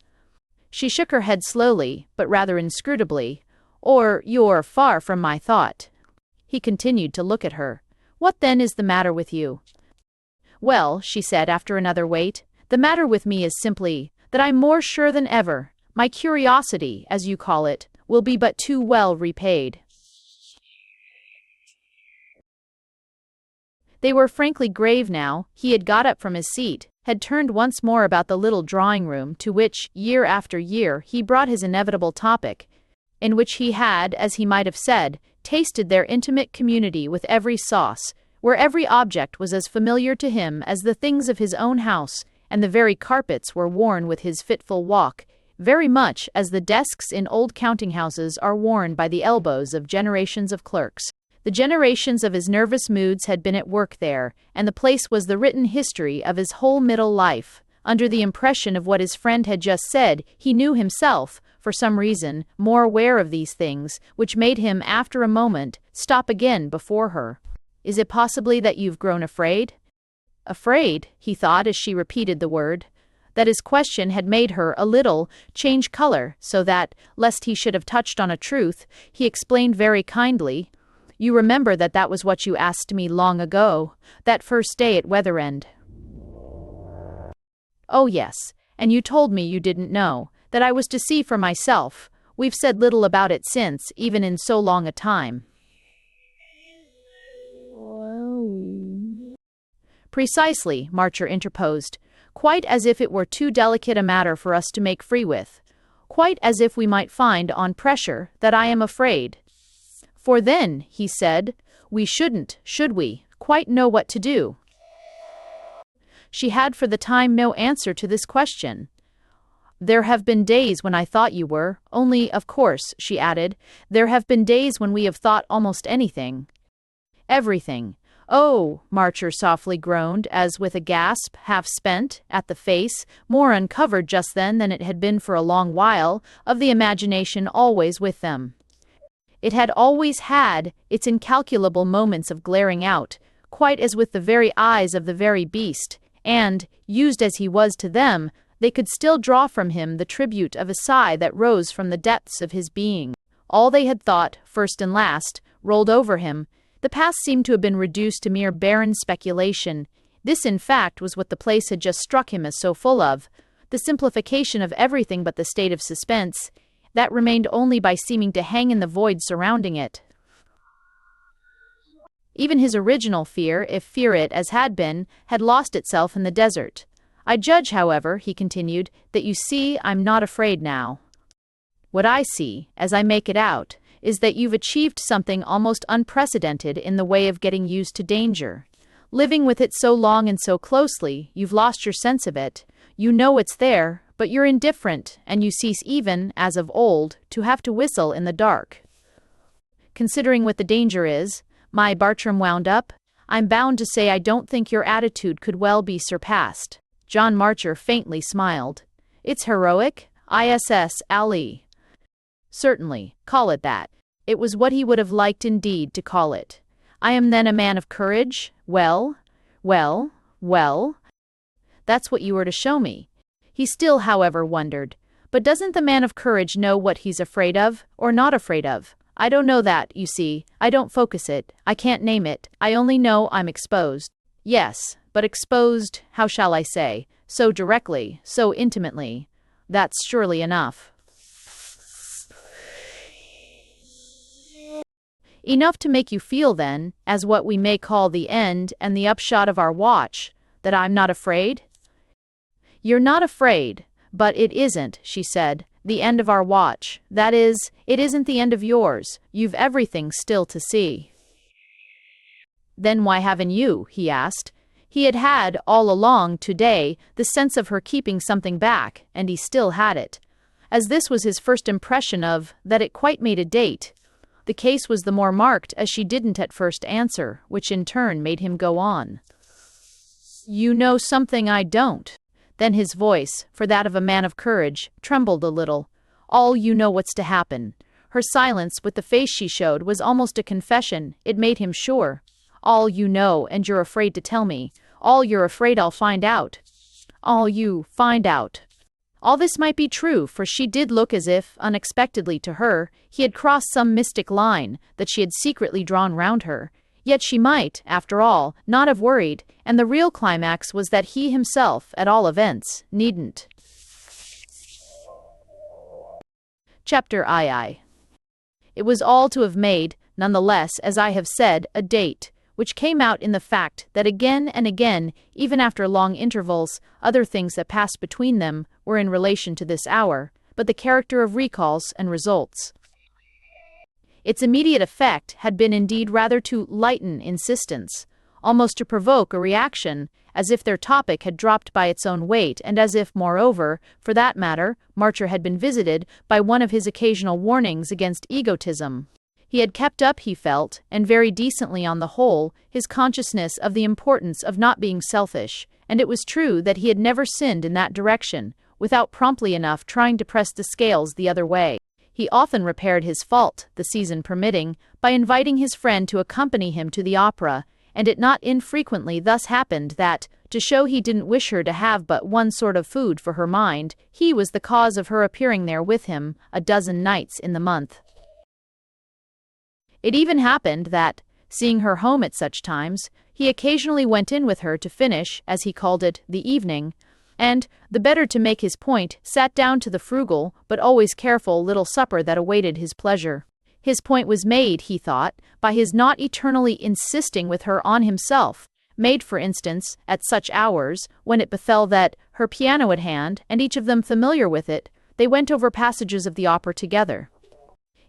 She shook her head slowly, but rather inscrutably. Or you're far from my thought. He continued to look at her. What then is the matter with you? Well, she said after another wait, the matter with me is simply that I'm more sure than ever. My curiosity, as you call it, will be but too well repaid. They were frankly grave now. He had got up from his seat, had turned once more about the little drawing-room to which, year after year, he brought his inevitable topic, in which he had, as he might have said, tasted their intimate community with every sauce, where every object was as familiar to him as the things of his own house, and the very carpets were worn with his fitful walk, very much as the desks in old counting-houses are worn by the elbows of generations of clerks. The generations of his nervous moods had been at work there, and the place was the written history of his whole middle life. Under the impression of what his friend had just said, he knew himself, for some reason, more aware of these things, which made him, after a moment, stop again before her. Is it possibly that you've grown afraid? Afraid, he thought as she repeated the word. That his question had made her a little change color, so that, lest he should have touched on a truth, he explained very kindly, You remember that was what you asked me long ago, that first day at Weatherend. Oh yes, and you told me you didn't know, that I was to see for myself. We've said little about it since, even in so long a time. Precisely, Marcher interposed, quite as if it were too delicate a matter for us to make free with. Quite as if we might find, on pressure, that I am afraid. For then, he said, we shouldn't, should we, quite know what to do. She had for the time no answer to this question. There have been days when I thought you were, only, of course, she added, there have been days when we have thought almost anything. Everything. Oh, Marcher softly groaned, as with a gasp, half spent, at the face, more uncovered just then than it had been for a long while, of the imagination always with them. It had always had its incalculable moments of glaring out, quite as with the very eyes of the very beast, and, used as he was to them, they could still draw from him the tribute of a sigh that rose from the depths of his being. All they had thought, first and last, rolled over him. The past seemed to have been reduced to mere barren speculation. This, in fact, was what the place had just struck him as so full of, the simplification of everything but the state of suspense, that remained only by seeming to hang in the void surrounding it. Even his original fear, if fear it as had been, had lost itself in the desert. I judge, however, he continued, that you see I'm not afraid now. What I see, as I make it out, is that you've achieved something almost unprecedented in the way of getting used to danger. Living with it so long and so closely, you've lost your sense of it. You know it's there, but you're indifferent, and you cease even, as of old, to have to whistle in the dark. Considering what the danger is, my Bartram wound up, I'm bound to say I don't think your attitude could well be surpassed. John Marcher faintly smiled. It's heroic, ISS Ali. Certainly, call it that. It was what he would have liked indeed to call it. I am then a man of courage? Well. That's what you were to show me. He still, however, wondered. But doesn't the man of courage know what he's afraid of, or not afraid of? I don't know that, you see. I don't focus it. I can't name it. I only know I'm exposed. Yes, but exposed, how shall I say, so directly, so intimately. That's surely enough. Enough to make you feel, then, as what we may call the end and the upshot of our watch, that I'm not afraid? You're not afraid, but it isn't, she said, the end of our watch. That is, it isn't the end of yours. You've everything still to see. Then why haven't you? He asked. He had had, all along, today, the sense of her keeping something back, and he still had it. As this was his first impression of, that it quite made a date. The case was the more marked as she didn't at first answer, which in turn made him go on. You know something I don't. Then his voice, for that of a man of courage, trembled a little. All you know what's to happen. Her silence, with the face she showed, was almost a confession. It made him sure. All you know, and you're afraid to tell me. All you're afraid I'll find out. All you find out. All this might be true, for she did look as if, unexpectedly to her, he had crossed some mystic line that she had secretly drawn round her. Yet she might, after all, not have worried, and the real climax was that he himself, at all events, needn't. Chapter II. It was all to have made, nonetheless, as I have said, a date, which came out in the fact that again and again, even after long intervals, other things that passed between them were in relation to this hour, but the character of recalls and results. Its immediate effect had been indeed rather to lighten insistence, almost to provoke a reaction, as if their topic had dropped by its own weight, and as if, moreover, for that matter, Marcher had been visited by one of his occasional warnings against egotism. He had kept up, he felt, and very decently on the whole, his consciousness of the importance of not being selfish, and it was true that he had never sinned in that direction, without promptly enough trying to press the scales the other way. He often repaired his fault, the season permitting, by inviting his friend to accompany him to the opera, and it not infrequently thus happened that, to show he didn't wish her to have but one sort of food for her mind, he was the cause of her appearing there with him a dozen nights in the month. It even happened that, seeing her home at such times, he occasionally went in with her to finish, as he called it, the evening, and, the better to make his point, sat down to the frugal, but always careful, little supper that awaited his pleasure. His point was made, he thought, by his not eternally insisting with her on himself, made, for instance, at such hours, when it befell that, her piano at hand, and each of them familiar with it, they went over passages of the opera together.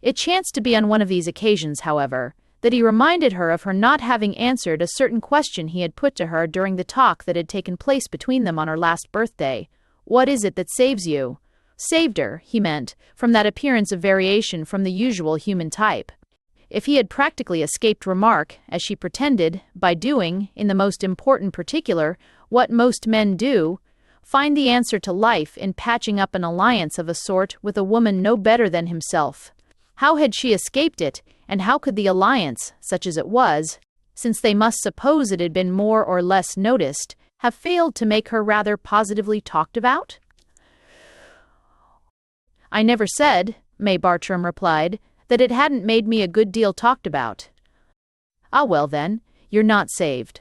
It chanced to be on one of these occasions, however, that he reminded her of her not having answered a certain question he had put to her during the talk that had taken place between them on her last birthday. "What is it that saves you?" Saved her, he meant, from that appearance of variation from the usual human type. If he had practically escaped remark, as she pretended, by doing, in the most important particular, what most men do, find the answer to life in patching up an alliance of a sort with a woman no better than himself. How had she escaped it, and how could the alliance, such as it was, since they must suppose it had been more or less noticed, have failed to make her rather positively talked about? "I never said," May Bartram replied, "that it hadn't made me a good deal talked about." "Ah, well then, you're not saved."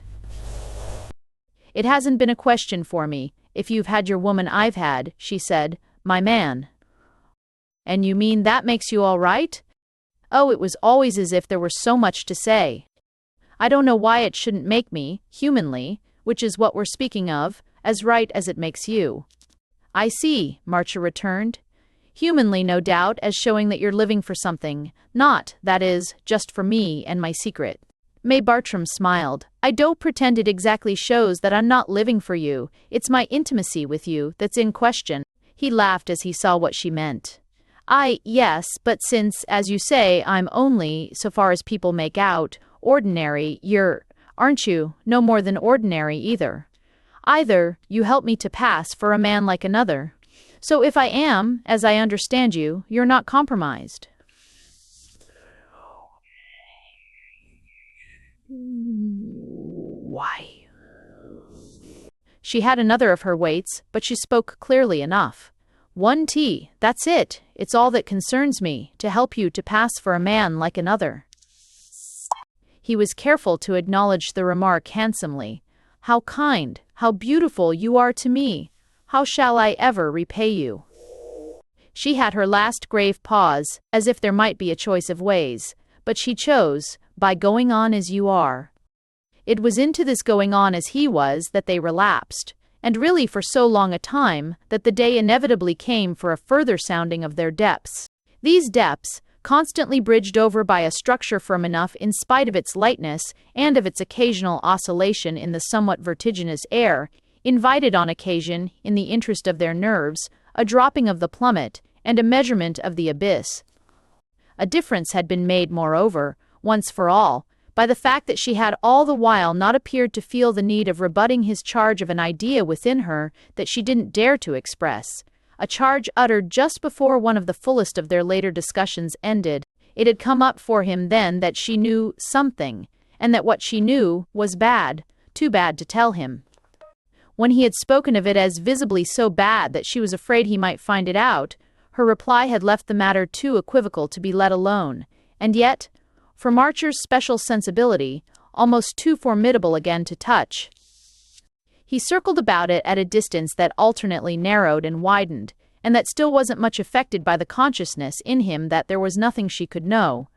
"It hasn't been a question for me, if you've had your woman I've had," she said, "my man." "And you mean that makes you all right?" "Oh, it was always as if there were so much to say. I don't know why it shouldn't make me, humanly, which is what we're speaking of, as right as it makes you." "I see," Marcher returned. "Humanly, no doubt, as showing that you're living for something, not, that is, just for me and my secret." May Bartram smiled. "I don't pretend it exactly shows that I'm not living for you. It's my intimacy with you that's in question." He laughed as he saw what she meant. Yes, but since, as you say, I'm only, so far as people make out, ordinary, aren't you, no more than ordinary either. Either, you help me to pass for a man like another. So if I am, as I understand you, you're not compromised." "Why?" She had another of her waits, but she spoke clearly enough. "One tea, that's it. It's all that concerns me, to help you to pass for a man like another." He was careful to acknowledge the remark handsomely. "How kind, how beautiful you are to me! How shall I ever repay you?" She had her last grave pause, as if there might be a choice of ways, but she chose, by going on as you are. It was into this going on as he was that they relapsed, and really for so long a time that the day inevitably came for a further sounding of their depths. These depths, constantly bridged over by a structure firm enough in spite of its lightness and of its occasional oscillation in the somewhat vertiginous air, invited on occasion, in the interest of their nerves, a dropping of the plummet and a measurement of the abyss. A difference had been made, moreover, once for all, by the fact that she had all the while not appeared to feel the need of rebutting his charge of an idea within her that she didn't dare to express, a charge uttered just before one of the fullest of their later discussions ended. It had come up for him then that she knew something, and that what she knew was bad, too bad to tell him. When he had spoken of it as visibly so bad that she was afraid he might find it out, her reply had left the matter too equivocal to be let alone, and yet, for Marcher's special sensibility, almost too formidable again to touch. He circled about it at a distance that alternately narrowed and widened, and that still wasn't much affected by the consciousness in him that there was nothing she could know,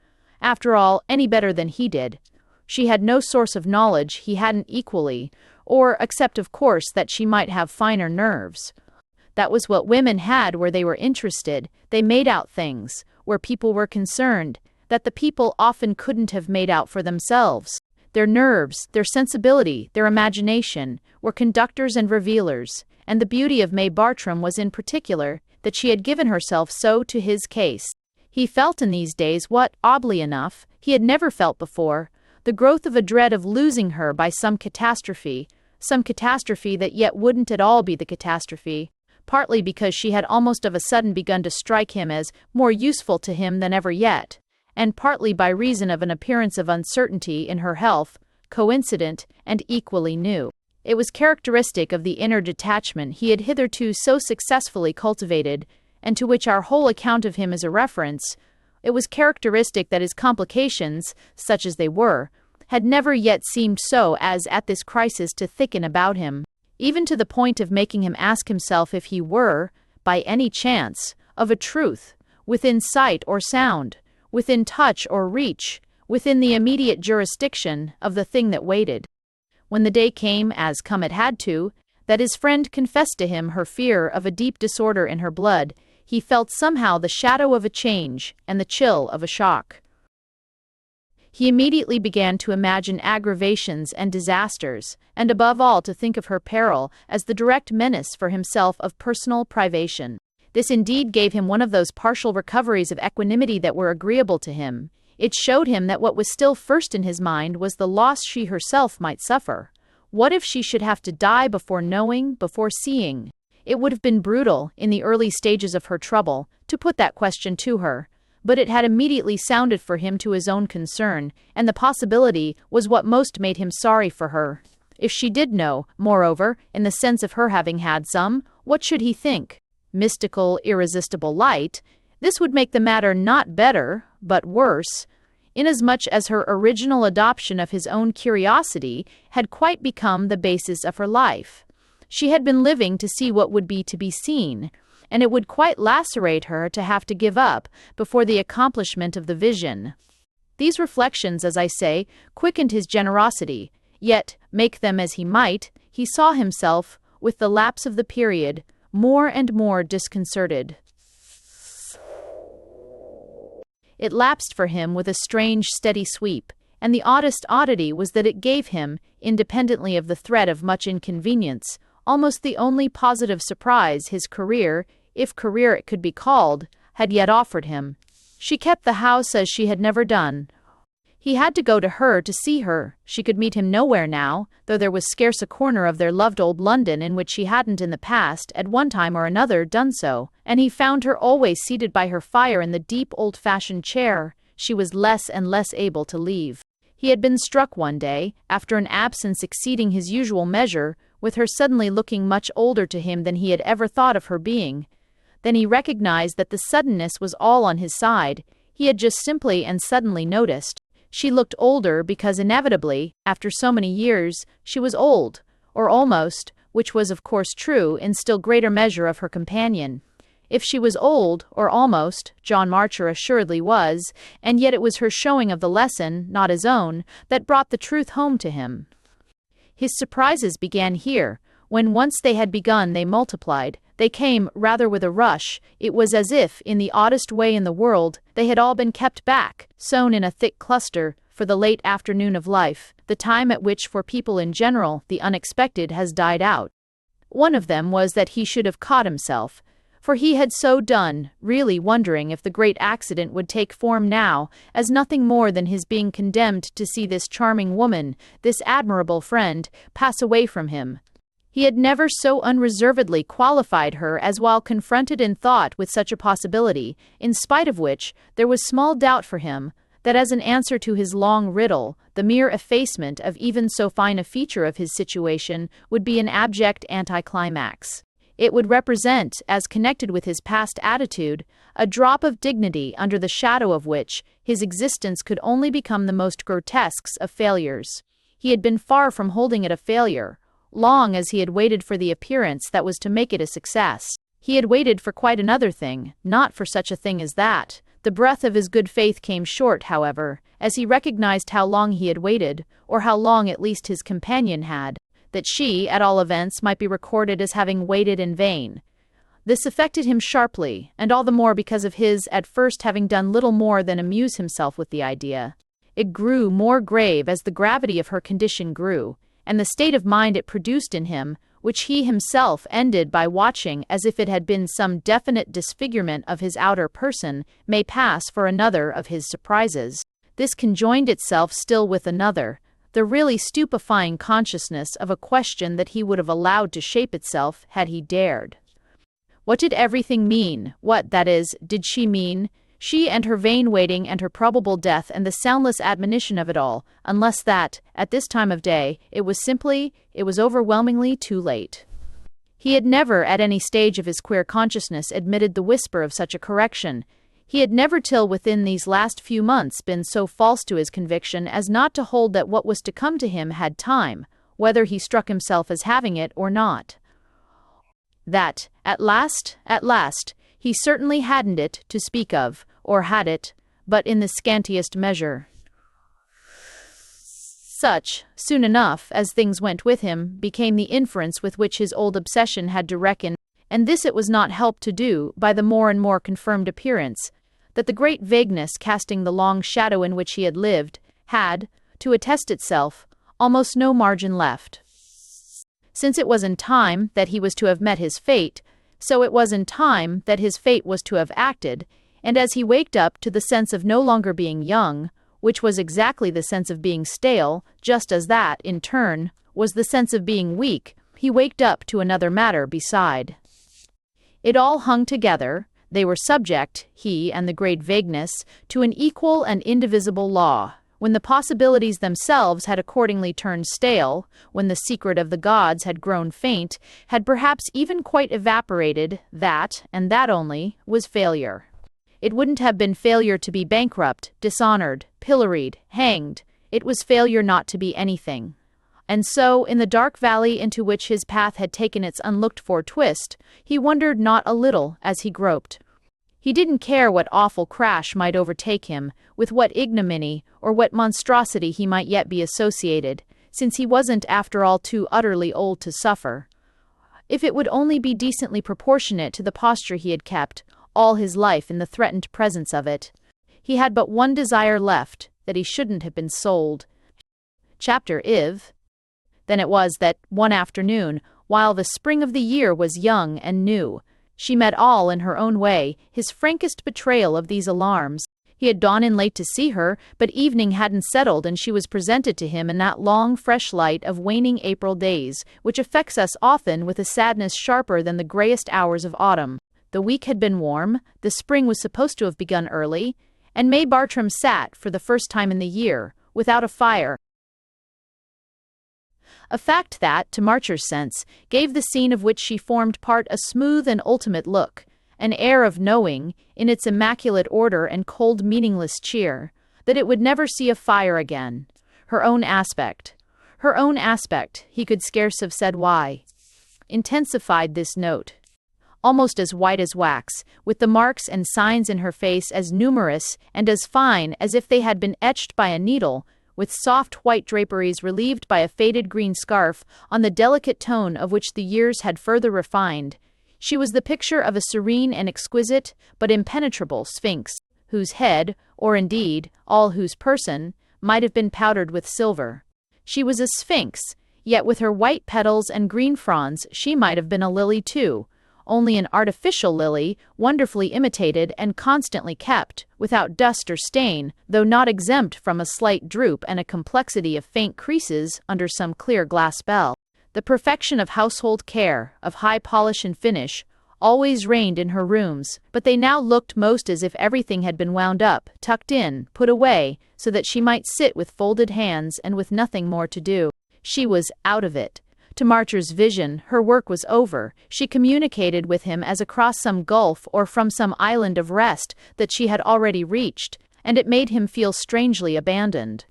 after all, any better than he did. She had no source of knowledge he hadn't equally, or except of course that she might have finer nerves. That was what women had where they were interested. They made out things, where people were concerned, that the people often couldn't have made out for themselves. Their nerves, their sensibility, their imagination, were conductors and revealers, and the beauty of May Bartram was in particular that she had given herself so to his case. He felt in these days what, oddly enough, he had never felt before, the growth of a dread of losing her by some catastrophe that yet wouldn't at all be the catastrophe, partly because she had almost of a sudden begun to strike him as more useful to him than ever yet, and partly by reason of an appearance of uncertainty in her health, coincident and equally new. It was characteristic of the inner detachment he had hitherto so successfully cultivated, and to which our whole account of him is a reference. It was characteristic that his complications, such as they were, had never yet seemed so as at this crisis to thicken about him, even to the point of making him ask himself if he were, by any chance, of a truth, within sight or sound, within touch or reach, within the immediate jurisdiction of the thing that waited. When the day came, as come it had to, that his friend confessed to him her fear of a deep disorder in her blood, he felt somehow the shadow of a change and the chill of a shock. He immediately began to imagine aggravations and disasters, and above all to think of her peril as the direct menace for himself of personal privation. This indeed gave him one of those partial recoveries of equanimity that were agreeable to him. It showed him that what was still first in his mind was the loss she herself might suffer. What if she should have to die before knowing, before seeing? It would have been brutal, in the early stages of her trouble, to put that question to her, but it had immediately sounded for him to his own concern, and the possibility was what most made him sorry for her. If she did know, moreover, in the sense of her having had some, what should he think? Mystical, irresistible light, this would make the matter not better, but worse, inasmuch as her original adoption of his own curiosity had quite become the basis of her life. She had been living to see what would be to be seen, and it would quite lacerate her to have to give up before the accomplishment of the vision. These reflections, as I say, quickened his generosity, yet, make them as he might, he saw himself, with the lapse of the period, more and more disconcerted. It lapsed for him with a strange, steady sweep, and the oddest oddity was that it gave him, independently of the threat of much inconvenience, almost the only positive surprise his career, if career it could be called, had yet offered him. She kept the house as she had never done. He had to go to her to see her. She could meet him nowhere now, though there was scarce a corner of their loved old London in which she hadn't in the past, at one time or another, done so, and he found her always seated by her fire in the deep old-fashioned chair she was less and less able to leave. He had been struck one day, after an absence exceeding his usual measure, with her suddenly looking much older to him than he had ever thought of her being. Then he recognized that the suddenness was all on his side. He had just simply and suddenly noticed. She looked older because inevitably, after so many years, she was old, or almost, which was of course true in still greater measure of her companion. If she was old, or almost, John Marcher assuredly was, and yet it was her showing of the lesson, not his own, that brought the truth home to him. His surprises began here. When once they had begun they multiplied. They came rather with a rush. It was as if, in the oddest way in the world, they had all been kept back, sown in a thick cluster, for the late afternoon of life, the time at which for people in general the unexpected has died out. One of them was that he should have caught himself, for he had so done, really wondering if the great accident would take form now, as nothing more than his being condemned to see this charming woman, this admirable friend, pass away from him. He had never so unreservedly qualified her as while confronted in thought with such a possibility, in spite of which there was small doubt for him that as an answer to his long riddle, the mere effacement of even so fine a feature of his situation would be an abject anticlimax. It would represent, as connected with his past attitude, a drop of dignity under the shadow of which his existence could only become the most grotesque of failures. He had been far from holding it a failure, long as he had waited for the appearance that was to make it a success. He had waited for quite another thing, not for such a thing as that. The breath of his good faith came short, however, as he recognized how long he had waited, or how long at least his companion had, that she, at all events, might be recorded as having waited in vain. This affected him sharply, and all the more because of his, at first, having done little more than amuse himself with the idea. It grew more grave as the gravity of her condition grew, and the state of mind it produced in him, which he himself ended by watching as if it had been some definite disfigurement of his outer person, may pass for another of his surprises. This conjoined itself still with another, the really stupefying consciousness of a question that he would have allowed to shape itself had he dared. What did everything mean? What, that is, did she mean? She and her vain waiting and her probable death and the soundless admonition of it all, unless that, at this time of day, it was overwhelmingly too late. He had never at any stage of his queer consciousness admitted the whisper of such a correction. He had never till within these last few months been so false to his conviction as not to hold that what was to come to him had time, whether he struck himself as having it or not. That, at last, he certainly hadn't it to speak of, or had it, but in the scantiest measure. Such, soon enough, as things went with him, became the inference with which his old obsession had to reckon, and this it was not helped to do by the more and more confirmed appearance that the great vagueness casting the long shadow in which he had lived had, to attest itself, almost no margin left. Since it was in time that he was to have met his fate, so it was in time that his fate was to have acted, and as he waked up to the sense of no longer being young, which was exactly the sense of being stale, just as that, in turn, was the sense of being weak, he waked up to another matter beside. It all hung together. They were subject, he and the great vagueness, to an equal and indivisible law. When the possibilities themselves had accordingly turned stale, when the secret of the gods had grown faint, had perhaps even quite evaporated, that, and that only, was failure. It wouldn't have been failure to be bankrupt, dishonored, pilloried, hanged. It was failure not to be anything. And so, in the dark valley into which his path had taken its unlooked-for twist, he wondered not a little as he groped. He didn't care what awful crash might overtake him, with what ignominy or what monstrosity he might yet be associated, since he wasn't after all too utterly old to suffer. If it would only be decently proportionate to the posture he had kept, all his life in the threatened presence of it. He had but one desire left, that he shouldn't have been sold. Chapter IV. Then it was that, one afternoon, while the spring of the year was young and new, she met all in her own way, his frankest betrayal of these alarms. He had gone in late to see her, but evening hadn't settled and she was presented to him in that long, fresh light of waning April days, which affects us often with a sadness sharper than the greyest hours of autumn. The week had been warm, the spring was supposed to have begun early, and May Bartram sat, for the first time in the year, without a fire. A fact that, to Marcher's sense, gave the scene of which she formed part a smooth and ultimate look, an air of knowing, in its immaculate order and cold meaningless cheer, that it would never see a fire again. Her own aspect, he could scarce have said why, intensified this note. Almost as white as wax, with the marks and signs in her face as numerous and as fine as if they had been etched by a needle, with soft white draperies relieved by a faded green scarf on the delicate tone of which the years had further refined. She was the picture of a serene and exquisite, but impenetrable sphinx, whose head, or indeed, all whose person, might have been powdered with silver. She was a sphinx, yet with her white petals and green fronds she might have been a lily too, only an artificial lily, wonderfully imitated and constantly kept, without dust or stain, though not exempt from a slight droop and a complexity of faint creases under some clear glass bell. The perfection of household care, of high polish and finish, always reigned in her rooms, but they now looked most as if everything had been wound up, tucked in, put away, so that she might sit with folded hands and with nothing more to do. She was out of it. To Marcher's vision, her work was over. She communicated with him as across some gulf or from some island of rest that she had already reached, and it made him feel strangely abandoned.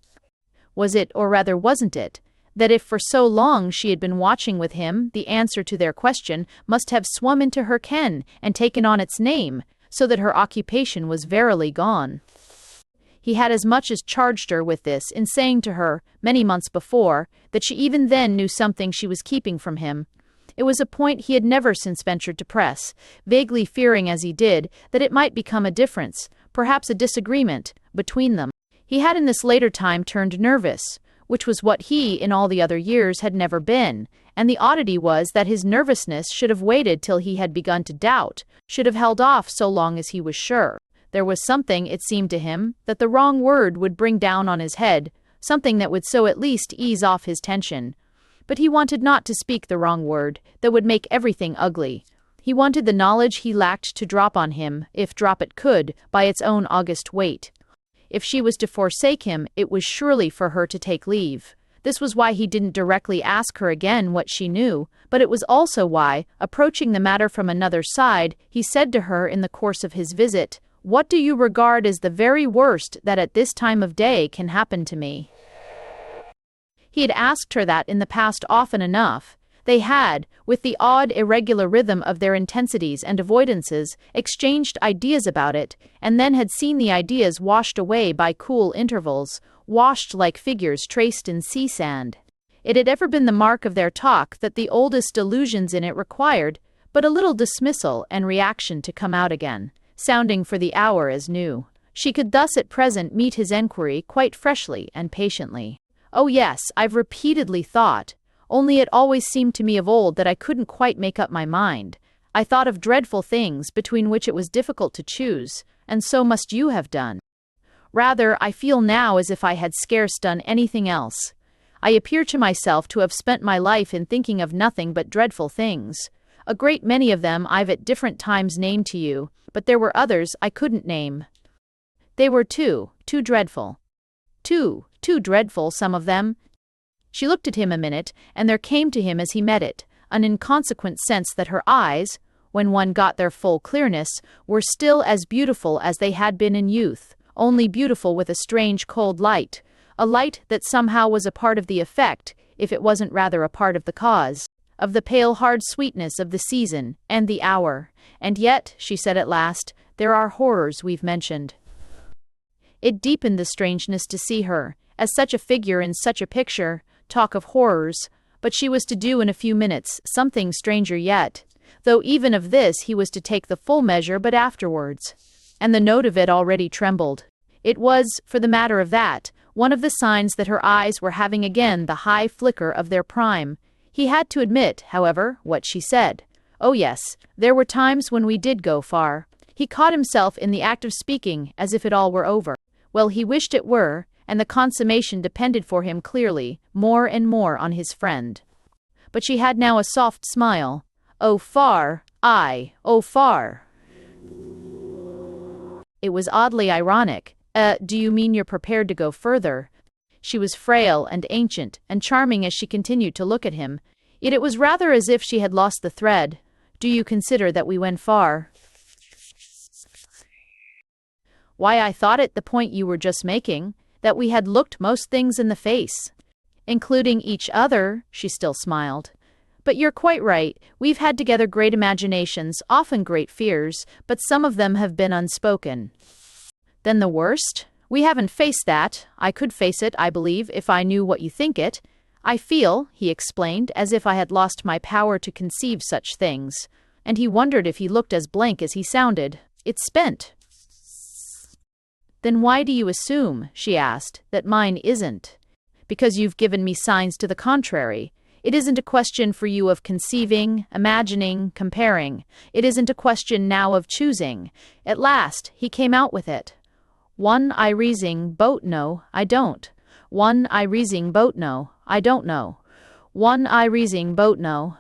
Was it, or rather wasn't it, that if for so long she had been watching with him, the answer to their question must have swum into her ken and taken on its name, so that her occupation was verily gone. He had as much as charged her with this in saying to her, many months before, that she even then knew something she was keeping from him. It was a point he had never since ventured to press, vaguely fearing as he did that it might become a difference, perhaps a disagreement, between them. He had in this later time turned nervous, which was what he, in all the other years, had never been, and the oddity was that his nervousness should have waited till he had begun to doubt, should have held off so long as he was sure. There was something, it seemed to him, that the wrong word would bring down on his head, something that would so at least ease off his tension. But he wanted not to speak the wrong word, that would make everything ugly. He wanted the knowledge he lacked to drop on him, if drop it could, by its own august weight. If she was to forsake him, it was surely for her to take leave. This was why he didn't directly ask her again what she knew, but it was also why, approaching the matter from another side, he said to her in the course of his visit, "What do you regard as the very worst that at this time of day can happen to me?" He had asked her that in the past often enough. They had, with the odd irregular rhythm of their intensities and avoidances, exchanged ideas about it, and then had seen the ideas washed away by cool intervals, washed like figures traced in sea sand. It had ever been the mark of their talk that the oldest allusions in it required but a little dismissal and reaction to come out again, sounding for the hour as new. She could thus at present meet his enquiry quite freshly and patiently. "Oh yes, I've repeatedly thought. Only it always seemed to me of old that I couldn't quite make up my mind. I thought of dreadful things between which it was difficult to choose, and so must you have done. Rather, I feel now as if I had scarce done anything else. I appear to myself to have spent my life in thinking of nothing but dreadful things. A great many of them I've at different times named to you, but there were others I couldn't name. They were too dreadful. Too dreadful, some of them." She looked at him a minute, and there came to him as he met it, an inconsequent sense that her eyes, when one got their full clearness, were still as beautiful as they had been in youth, only beautiful with a strange cold light, a light that somehow was a part of the effect, if it wasn't rather a part of the cause, of the pale hard sweetness of the season and the hour. "And yet," she said at last, "there are horrors we've mentioned." It deepened the strangeness to see her, as such a figure in such a picture, talk of horrors, but she was to do in a few minutes something stranger yet, though even of this he was to take the full measure but afterwards. And the note of it already trembled. It was, for the matter of that, one of the signs that her eyes were having again the high flicker of their prime. He had to admit, however, what she said. "Oh yes, there were times when we did go far." He caught himself in the act of speaking as if it all were over. Well, he wished it were, and the consummation depended for him clearly, more and more on his friend. But she had now a soft smile. "Oh far, oh far." It was oddly ironic. Do you mean you're prepared to go further?" She was frail and ancient and charming as she continued to look at him, yet it was rather as if she had lost the thread. "Do you consider that we went far?" "Why, I thought it the point you were just making, that we had looked most things in the face." "Including each other," she still smiled. "But you're quite right, we've had together great imaginations, often great fears, but some of them have been unspoken." "Then the worst? We haven't faced that. I could face it, I believe, if I knew what you think it. I feel," he explained, "as if I had lost my power to conceive such things." And he wondered if he looked as blank as he sounded. "It's spent." "Then why do you assume," she asked, "that mine isn't?" "Because you've given me signs to the contrary. It isn't a question for you of conceiving, imagining, comparing. It isn't a question now of choosing." At last, he came out with it. "One I reasing boat no, I don't. One I reasing boat no, I don't know. One I rising boat no.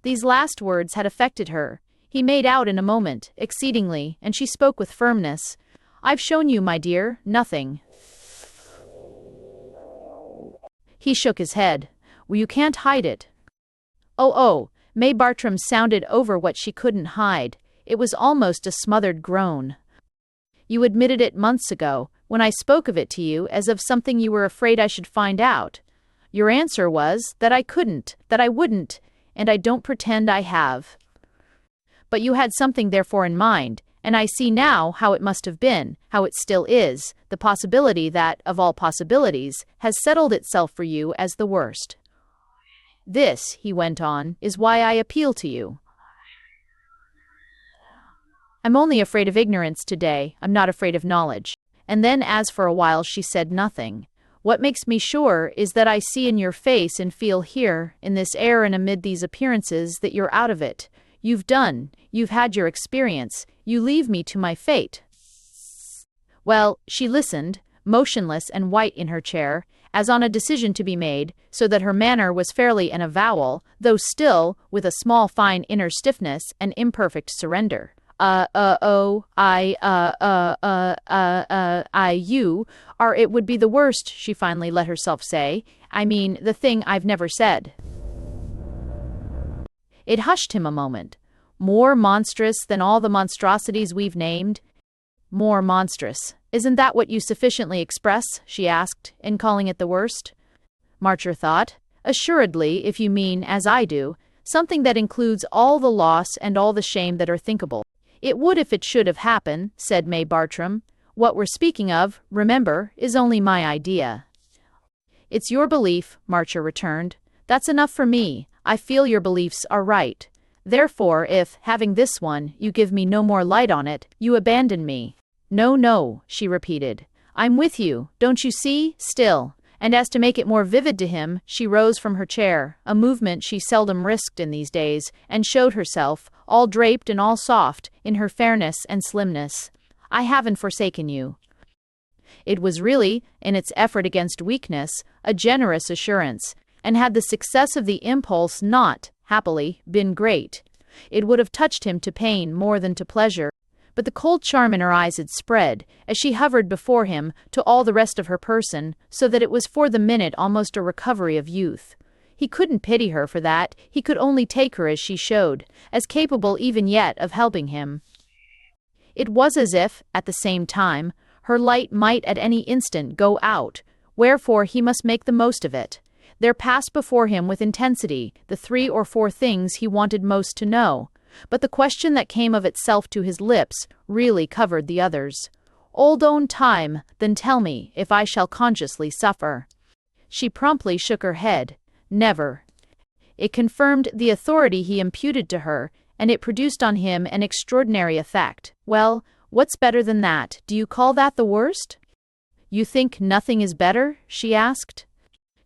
These last words had affected her. He made out in a moment, exceedingly, and she spoke with firmness. I've shown you, my dear, nothing. He shook his head. Well, you can't hide it. Oh, May Bartram sounded over what she couldn't hide. It was almost a smothered groan. You admitted it months ago, when I spoke of it to you as of something you were afraid I should find out. Your answer was that I couldn't, that I wouldn't, and I don't pretend I have. But you had something therefore in mind, and I see now how it must have been, how it still is, the possibility that, of all possibilities, has settled itself for you as the worst. This, he went on, is why I appeal to you. I'm only afraid of ignorance today, I'm not afraid of knowledge. And then as for a while she said nothing. What makes me sure is that I see in your face and feel here, in this air and amid these appearances, that you're out of it. You've done, you've had your experience, you leave me to my fate. Well, she listened, motionless and white in her chair, as on a decision to be made, so that her manner was fairly an avowal, though still, with a small fine inner stiffness, an imperfect surrender. You are, it would be the worst, she finally let herself say. I mean, the thing I've never said. It hushed him a moment. More monstrous than all the monstrosities we've named? More monstrous. Isn't that what you sufficiently express, she asked, in calling it the worst? Marcher thought. Assuredly, if you mean, as I do, something that includes all the loss and all the shame that are thinkable. It would if it should have happened, said May Bartram. What we're speaking of, remember, is only my idea. It's your belief, Marcher returned. That's enough for me. I feel your beliefs are right. Therefore, if, having this one, you give me no more light on it, you abandon me. No, she repeated. I'm with you, don't you see, still. And as to make it more vivid to him, she rose from her chair, a movement she seldom risked in these days, and showed herself, all draped and all soft, in her fairness and slimness. I haven't forsaken you. It was really, in its effort against weakness, a generous assurance, and had the success of the impulse not, happily, been great, it would have touched him to pain more than to pleasure. But the cold charm in her eyes had spread, as she hovered before him, to all the rest of her person, so that it was for the minute almost a recovery of youth. He couldn't pity her for that, he could only take her as she showed, as capable even yet of helping him. It was as if, at the same time, her light might at any instant go out, wherefore he must make the most of it. There passed before him with intensity the 3 or 4 things he wanted most to know, but the question that came of itself to his lips really covered the others. Old own time, then tell me if I shall consciously suffer. She promptly shook her head. Never. It confirmed the authority he imputed to her, and it produced on him an extraordinary effect. Well, what's better than that? Do you call that the worst? You think nothing is better? She asked.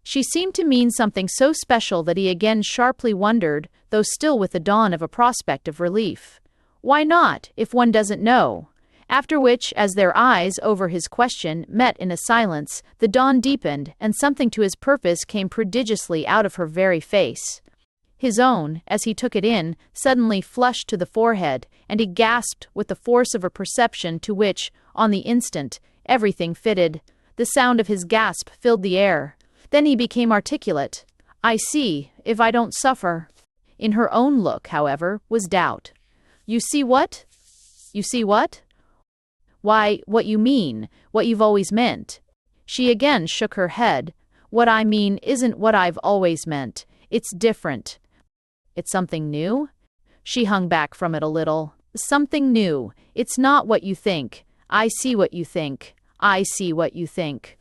She seemed to mean something so special that he again sharply wondered, though still with the dawn of a prospect of relief. Why not, if one doesn't know? After which, as their eyes, over his question, met in a silence, the dawn deepened, and something to his purpose came prodigiously out of her very face. His own, as he took it in, suddenly flushed to the forehead, and he gasped with the force of a perception to which, on the instant, everything fitted. The sound of his gasp filled the air. Then he became articulate. I see, if I don't suffer. In her own look, however, was doubt. You see what? You see what? Why, what you mean, what you've always meant. She again shook her head. What I mean isn't what I've always meant. It's different. It's something new? She hung back from it a little. Something new. It's not what you think. I see what you think. I see what you think.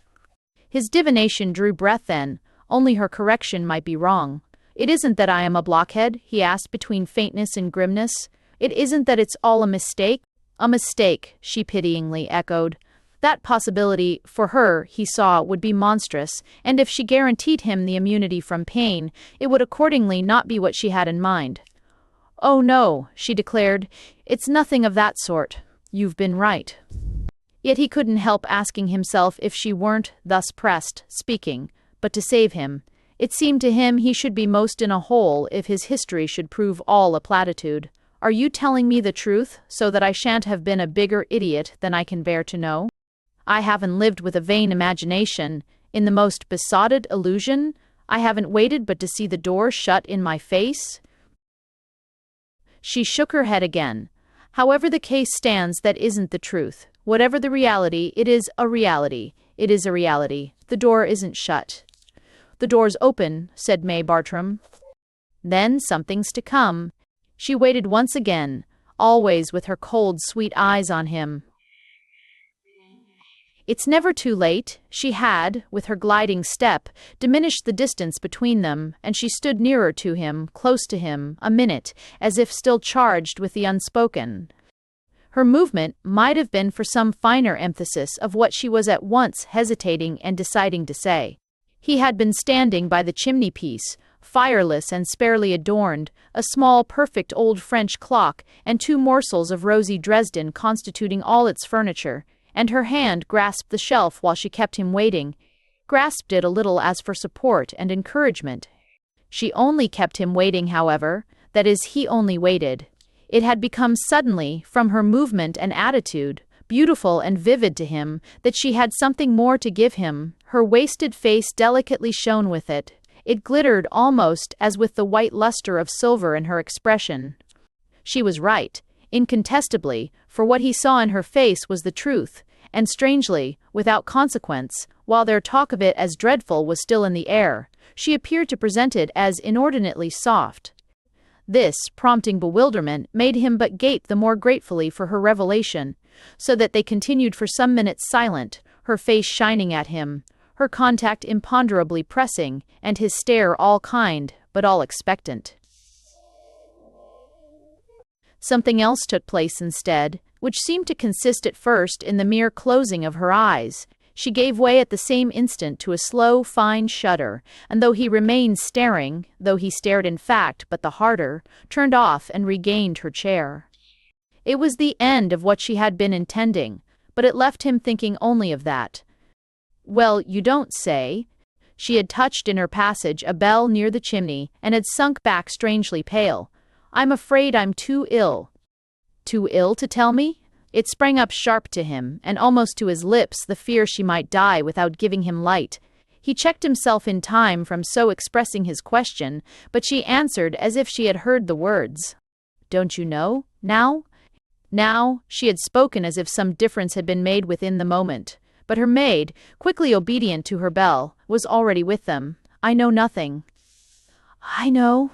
His divination drew breath then, only her correction might be wrong. It isn't that I am a blockhead, he asked between faintness and grimness. It isn't that it's all a mistake? A mistake, she pityingly echoed. That possibility, for her, he saw, would be monstrous, and if she guaranteed him the immunity from pain, it would accordingly not be what she had in mind. Oh no, she declared, it's nothing of that sort. You've been right. Yet he couldn't help asking himself if she weren't, thus pressed, speaking, but to save him. It seemed to him he should be most in a hole if his history should prove all a platitude. Are you telling me the truth, so that I shan't have been a bigger idiot than I can bear to know? I haven't lived with a vain imagination, in the most besotted illusion. I haven't waited but to see the door shut in my face. She shook her head again. However the case stands, that isn't the truth. Whatever the reality, it is a reality. It is a reality. The door isn't shut. The door's open, said May Bartram. Then something's to come. She waited once again, always with her cold, sweet eyes on him. It's never too late. She had, with her gliding step, diminished the distance between them, and she stood nearer to him, close to him, a minute, as if still charged with the unspoken. Her movement might have been for some finer emphasis of what she was at once hesitating and deciding to say. He had been standing by the chimney-piece, fireless and sparely adorned, a small, perfect old French clock and 2 morsels of rosy Dresden constituting all its furniture, and her hand grasped the shelf while she kept him waiting, grasped it a little as for support and encouragement. She only kept him waiting, however, that is, he only waited. It had become suddenly, from her movement and attitude, beautiful and vivid to him, that she had something more to give him. Her wasted face delicately shone with it. It glittered almost as with the white luster of silver in her expression. She was right, incontestably, for what he saw in her face was the truth, and strangely, without consequence, while their talk of it as dreadful was still in the air, she appeared to present it as inordinately soft. This, prompting bewilderment, made him but gape the more gratefully for her revelation, so that they continued for some minutes silent, her face shining at him, her contact imponderably pressing, and his stare all kind, but all expectant. Something else took place instead, which seemed to consist at first in the mere closing of her eyes. She gave way at the same instant to a slow, fine shudder, and though he remained staring, though he stared in fact, but the harder, turned off and regained her chair. It was the end of what she had been intending, but it left him thinking only of that. Well, you don't say? She had touched in her passage a bell near the chimney, and had sunk back strangely pale. I'm afraid I'm too ill. Too ill to tell me? It sprang up sharp to him, and almost to his lips, the fear she might die without giving him light. He checked himself in time from so expressing his question, but she answered as if she had heard the words. Don't you know, now? Now, she had spoken as if some difference had been made within the moment, but her maid, quickly obedient to her bell, was already with them. I know nothing. I know.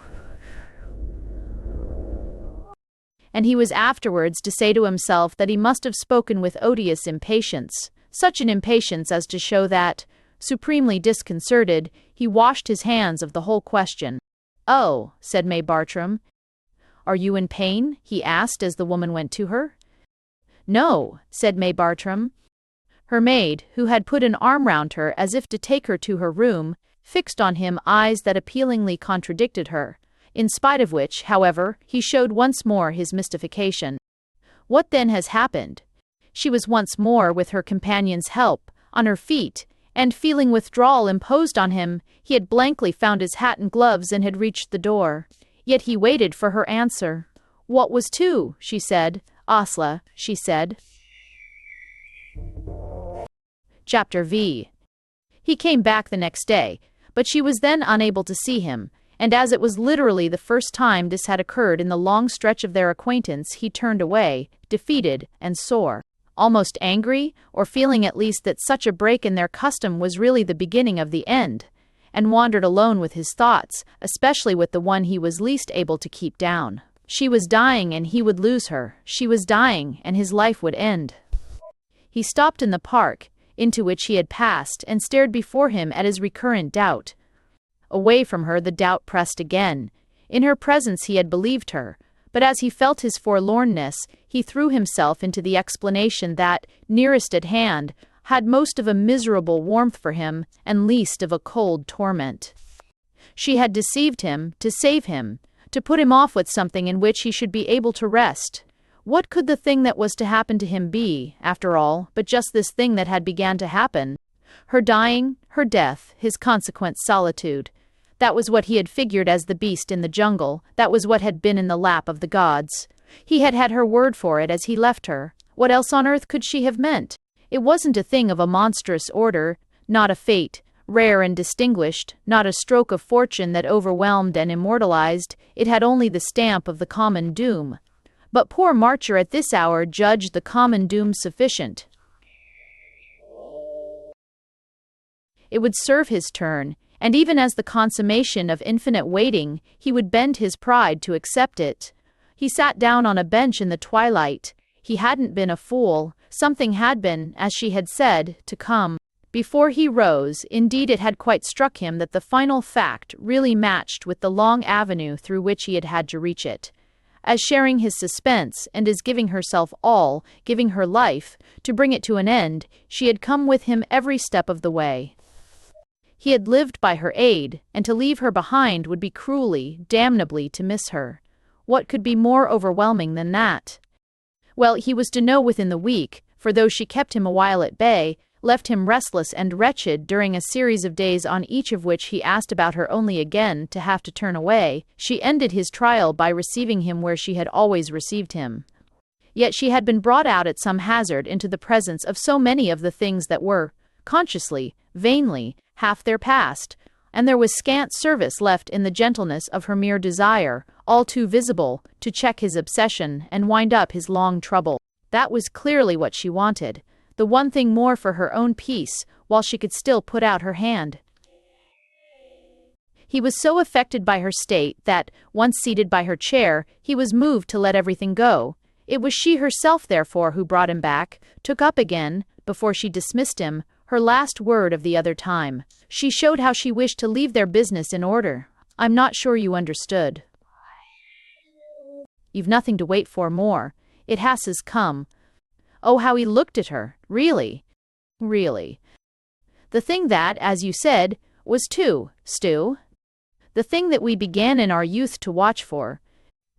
And he was afterwards to say to himself that he must have spoken with odious impatience, such an impatience as to show that, supremely disconcerted, he washed his hands of the whole question. Oh, said May Bartram. Are you in pain? He asked as the woman went to her. No, said May Bartram. Her maid, who had put an arm round her as if to take her to her room, fixed on him eyes that appealingly contradicted her, in spite of which, however, he showed once more his mystification. What then has happened? She was once more, with her companion's help, on her feet, and feeling withdrawal imposed on him, he had blankly found his hat and gloves and had reached the door. Yet he waited for her answer. What was to? She said. Osla, she said. Chapter V. He came back the next day, but she was then unable to see him, and as it was literally the first time this had occurred in the long stretch of their acquaintance, he turned away, defeated and sore, almost angry, or feeling at least that such a break in their custom was really the beginning of the end, and wandered alone with his thoughts, especially with the one he was least able to keep down. She was dying and he would lose her. She was dying and his life would end. He stopped in the park, into which he had passed, and stared before him at his recurrent doubt. Away from her the doubt pressed again. In her presence he had believed her, but as he felt his forlornness, he threw himself into the explanation that, nearest at hand, had most of a miserable warmth for him, and least of a cold torment. She had deceived him, to save him, to put him off with something in which he should be able to rest. What could the thing that was to happen to him be, after all, but just this thing that had begun to happen? Her dying, her death, his consequent solitude. That was what he had figured as the beast in the jungle, that was what had been in the lap of the gods. He had had her word for it as he left her. What else on earth could she have meant? It wasn't a thing of a monstrous order, not a fate, rare and distinguished, not a stroke of fortune that overwhelmed and immortalized, it had only the stamp of the common doom. But poor Marcher at this hour judged the common doom sufficient. It would serve his turn, and even as the consummation of infinite waiting, he would bend his pride to accept it. He sat down on a bench in the twilight. He hadn't been a fool, something had been, as she had said, to come. Before he rose, indeed it had quite struck him that the final fact really matched with the long avenue through which he had had to reach it. As sharing his suspense, and as giving herself all, giving her life, to bring it to an end, she had come with him every step of the way. He had lived by her aid, and to leave her behind would be cruelly, damnably to miss her. What could be more overwhelming than that? Well, he was to know within the week, for though she kept him a while at bay, left him restless and wretched during a series of days on each of which he asked about her only again to have to turn away, she ended his trial by receiving him where she had always received him. Yet she had been brought out at some hazard into the presence of so many of the things that were, consciously, vainly, half their past, and there was scant service left in the gentleness of her mere desire, all too visible, to check his obsession and wind up his long trouble. That was clearly what she wanted, the one thing more for her own peace, while she could still put out her hand. He was so affected by her state that, once seated by her chair, he was moved to let everything go. It was she herself, therefore, who brought him back, took up again, before she dismissed him, her last word of the other time. She showed how she wished to leave their business in order. "I'm not sure you understood. You've nothing to wait for more. It has come." Oh, how he looked at her. Really? Really. The thing that, as you said, was Stu. The thing that we began in our youth to watch for.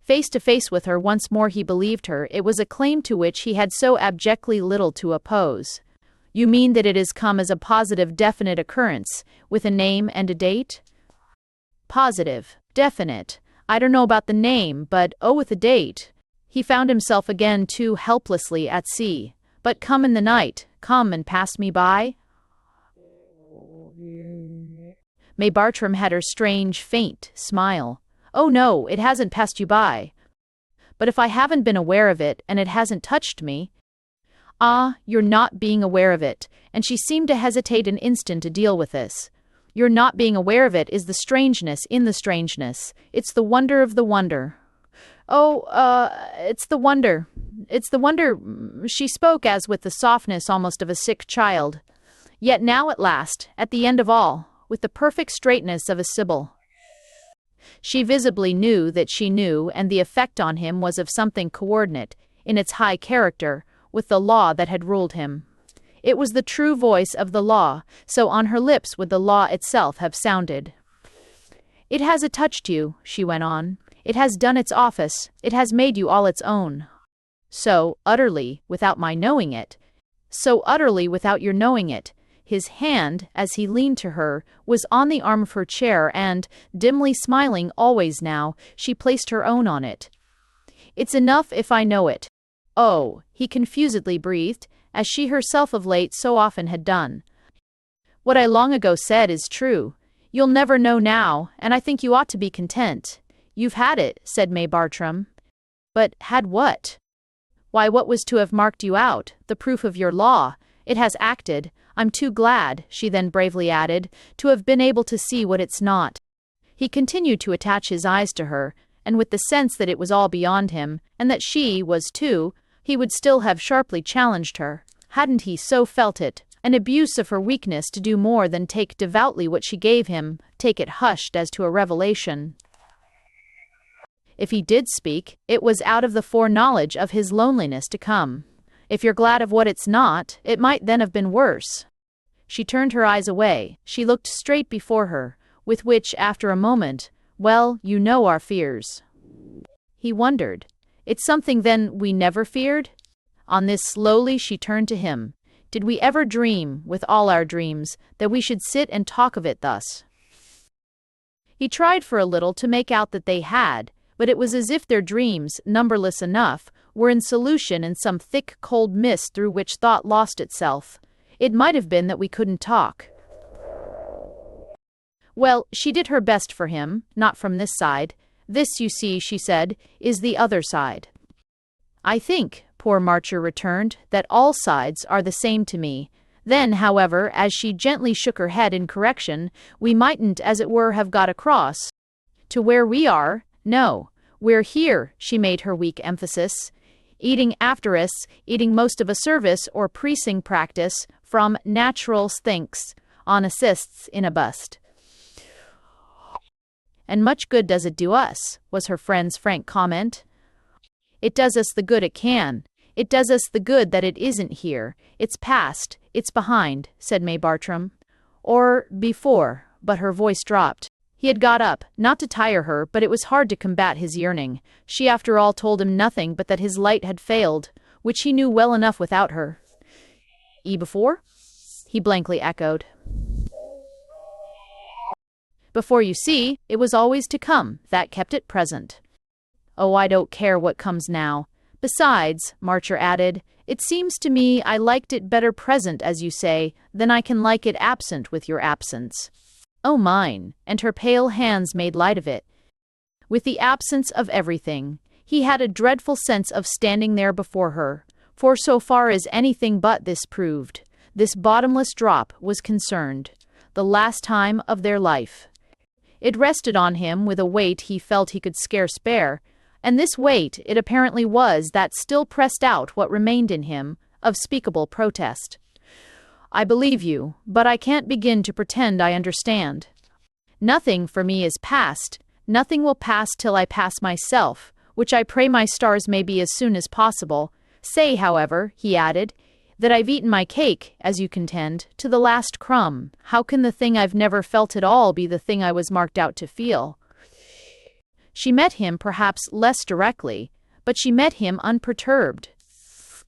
Face to face with her once more he believed her, it was a claim to which he had so abjectly little to oppose. You mean that it has come as a positive, definite occurrence, with a name and a date? Positive, definite. I don't know about the name, but with a date. He found himself again too helplessly at sea. But come in the night, come and pass me by? May Bartram had her strange, faint smile. Oh no, it hasn't passed you by. But if I haven't been aware of it, and it hasn't touched me. Ah, you're not being aware of it, and she seemed to hesitate an instant to deal with this. Your not being aware of it is the strangeness in the strangeness. It's the wonder of the wonder. It's the wonder. It's the wonder. She spoke as with the softness almost of a sick child. Yet now at last, at the end of all, with the perfect straightness of a sibyl. She visibly knew that she knew, and the effect on him was of something coordinate, in its high character, with the law that had ruled him. It was the true voice of the law, so on her lips would the law itself have sounded. It has touched you, she went on. It has done its office, it has made you all its own. So utterly, without my knowing it. So utterly without your knowing it. His hand, as he leaned to her, was on the arm of her chair and, dimly smiling always now, she placed her own on it. It's enough if I know it. Oh, he confusedly breathed, as she herself of late so often had done. What I long ago said is true. You'll never know now, and I think you ought to be content. You've had it, said May Bartram. But had what? Why, what was to have marked you out, the proof of your law. It has acted. I'm too glad, she then bravely added, to have been able to see what it's not. He continued to attach his eyes to her, and with the sense that it was all beyond him, and that she was too, he would still have sharply challenged her. Hadn't he so felt it? An abuse of her weakness to do more than take devoutly what she gave him, take it hushed as to a revelation. If he did speak, it was out of the foreknowledge of his loneliness to come. If you're glad of what it's not, it might then have been worse. She turned her eyes away. She looked straight before her, with which, after a moment, well, you know our fears. He wondered. It's something, then, we never feared? On this slowly she turned to him. Did we ever dream, with all our dreams, that we should sit and talk of it thus? He tried for a little to make out that they had, but it was as if their dreams, numberless enough, were in solution in some thick, cold mist through which thought lost itself. It might have been that we couldn't talk. Well, she did her best for him, not from this side. This, you see, she said, is the other side. I think, poor Marcher returned, that all sides are the same to me. Then, however, as she gently shook her head in correction, we mightn't, as it were, have got across. To where we are? No. We're here, she made her weak emphasis. Eating after us, eating most of a service or preasing practice from natural thinks on assists in a bust. And much good does it do us, was her friend's frank comment. It does us the good it can. It does us the good that it isn't here. It's past, it's behind, said May Bartram. Or before, but her voice dropped. He had got up, not to tire her, but it was hard to combat his yearning. She after all told him nothing but that his light had failed, which he knew well enough without her. Before? He blankly echoed. Before, you see, it was always to come, that kept it present. Oh, I don't care what comes now. Besides, Marcher added, it seems to me I liked it better present, as you say, than I can like it absent with your absence. Oh, mine, and her pale hands made light of it. With the absence of everything, he had a dreadful sense of standing there before her, for so far as anything but this proved, this bottomless drop was concerned, the last time of their life. It rested on him with a weight he felt he could scarce bear, and this weight it apparently was that still pressed out what remained in him of speakable protest. I believe you, but I can't begin to pretend I understand. Nothing for me is past, nothing will pass till I pass myself, which I pray my stars may be as soon as possible. Say, however, he added, that I've eaten my cake, as you contend, to the last crumb. How can the thing I've never felt at all be the thing I was marked out to feel? She met him perhaps less directly, but she met him unperturbed.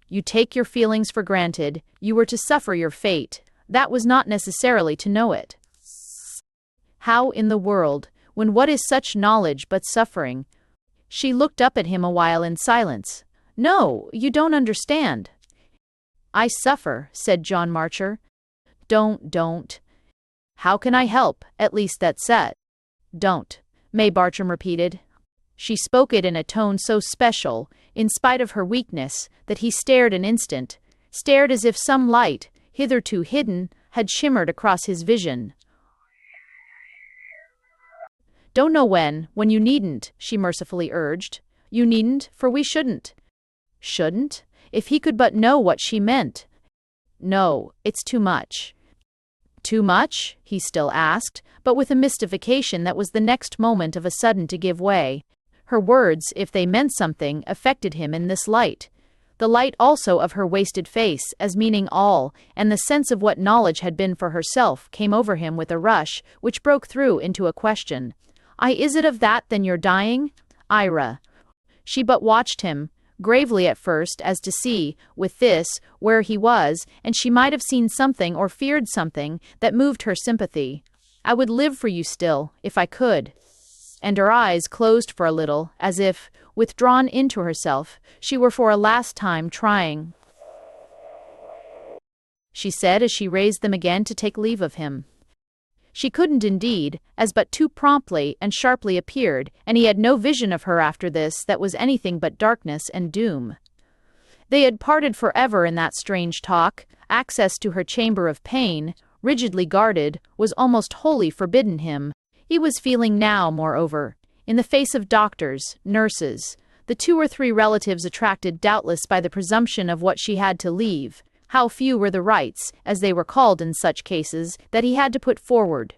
You take your feelings for granted, you were to suffer your fate, that was not necessarily to know it. How in the world, when what is such knowledge but suffering? She looked up at him a while in silence. No, you don't understand. I suffer, said John Marcher. Don't. How can I help, at least that's it. Don't, May Bartram repeated. She spoke it in a tone so special, in spite of her weakness, that he stared an instant, stared as if some light, hitherto hidden, had shimmered across his vision. Don't know when you needn't, she mercifully urged. You needn't, for we shouldn't. Shouldn't? If he could but know what she meant. No, it's too much. Too much? He still asked, but with a mystification that was the next moment of a sudden to give way. Her words, if they meant something, affected him in this light. The light also of her wasted face, as meaning all, and the sense of what knowledge had been for herself, came over him with a rush, which broke through into a question. Is it of that then you're dying? Ira. She but watched him, gravely at first, as to see, with this, where he was, and she might have seen something or feared something that moved her sympathy. I would live for you still, if I could. And her eyes closed for a little, as if, withdrawn into herself, she were for a last time trying. She said as she raised them again to take leave of him. She couldn't indeed, as but too promptly and sharply appeared, and he had no vision of her after this that was anything but darkness and doom. They had parted forever in that strange talk. Access to her chamber of pain, rigidly guarded, was almost wholly forbidden him. He was feeling now, moreover, in the face of doctors, nurses, the 2 or 3 relatives attracted doubtless by the presumption of what she had to leave, how few were the rights, as they were called in such cases, that he had to put forward.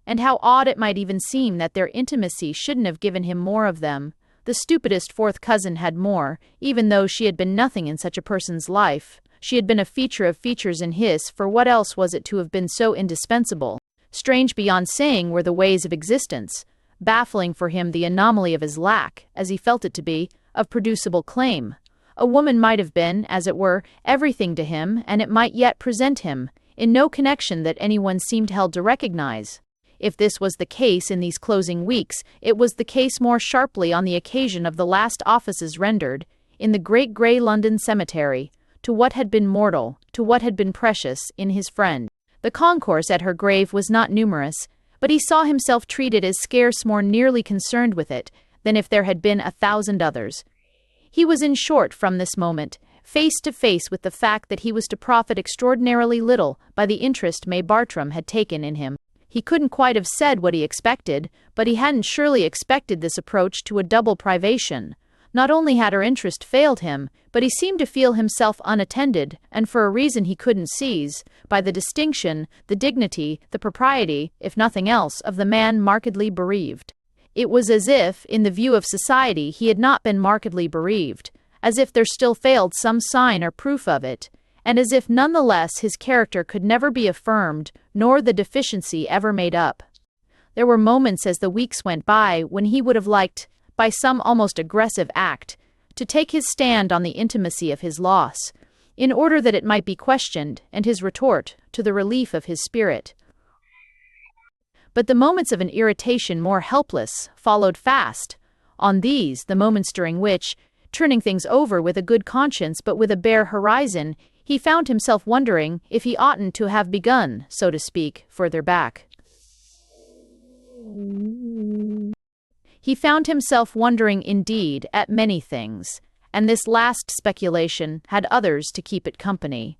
And how odd it might even seem that their intimacy shouldn't have given him more of them. The stupidest 4th cousin had more, even though she had been nothing in such a person's life. She had been a feature of features in his, for what else was it to have been so indispensable? Strange beyond saying were the ways of existence, baffling for him the anomaly of his lack, as he felt it to be, of producible claim. A woman might have been, as it were, everything to him, and it might yet present him, in no connection that anyone seemed held to recognize. If this was the case in these closing weeks, it was the case more sharply on the occasion of the last offices rendered, in the great grey London cemetery, to what had been mortal, to what had been precious, in his friend. The concourse at her grave was not numerous, but he saw himself treated as scarce more nearly concerned with it than if there had been 1,000 others. He was in short, from this moment, face to face with the fact that he was to profit extraordinarily little by the interest May Bartram had taken in him. He couldn't quite have said what he expected, but he hadn't surely expected this approach to a double privation. Not only had her interest failed him, but he seemed to feel himself unattended, and for a reason he couldn't seize, by the distinction, the dignity, the propriety, if nothing else, of the man markedly bereaved. It was as if, in the view of society, he had not been markedly bereaved, as if there still failed some sign or proof of it, and as if nonetheless his character could never be affirmed, nor the deficiency ever made up. There were moments as the weeks went by when he would have liked, by some almost aggressive act, to take his stand on the intimacy of his loss, in order that it might be questioned, and his retort, to the relief of his spirit. But the moments of an irritation more helpless followed fast. On these, the moments during which, turning things over with a good conscience but with a bare horizon, he found himself wondering if he oughtn't to have begun, so to speak, further back. He found himself wondering indeed at many things, and this last speculation had others to keep it company.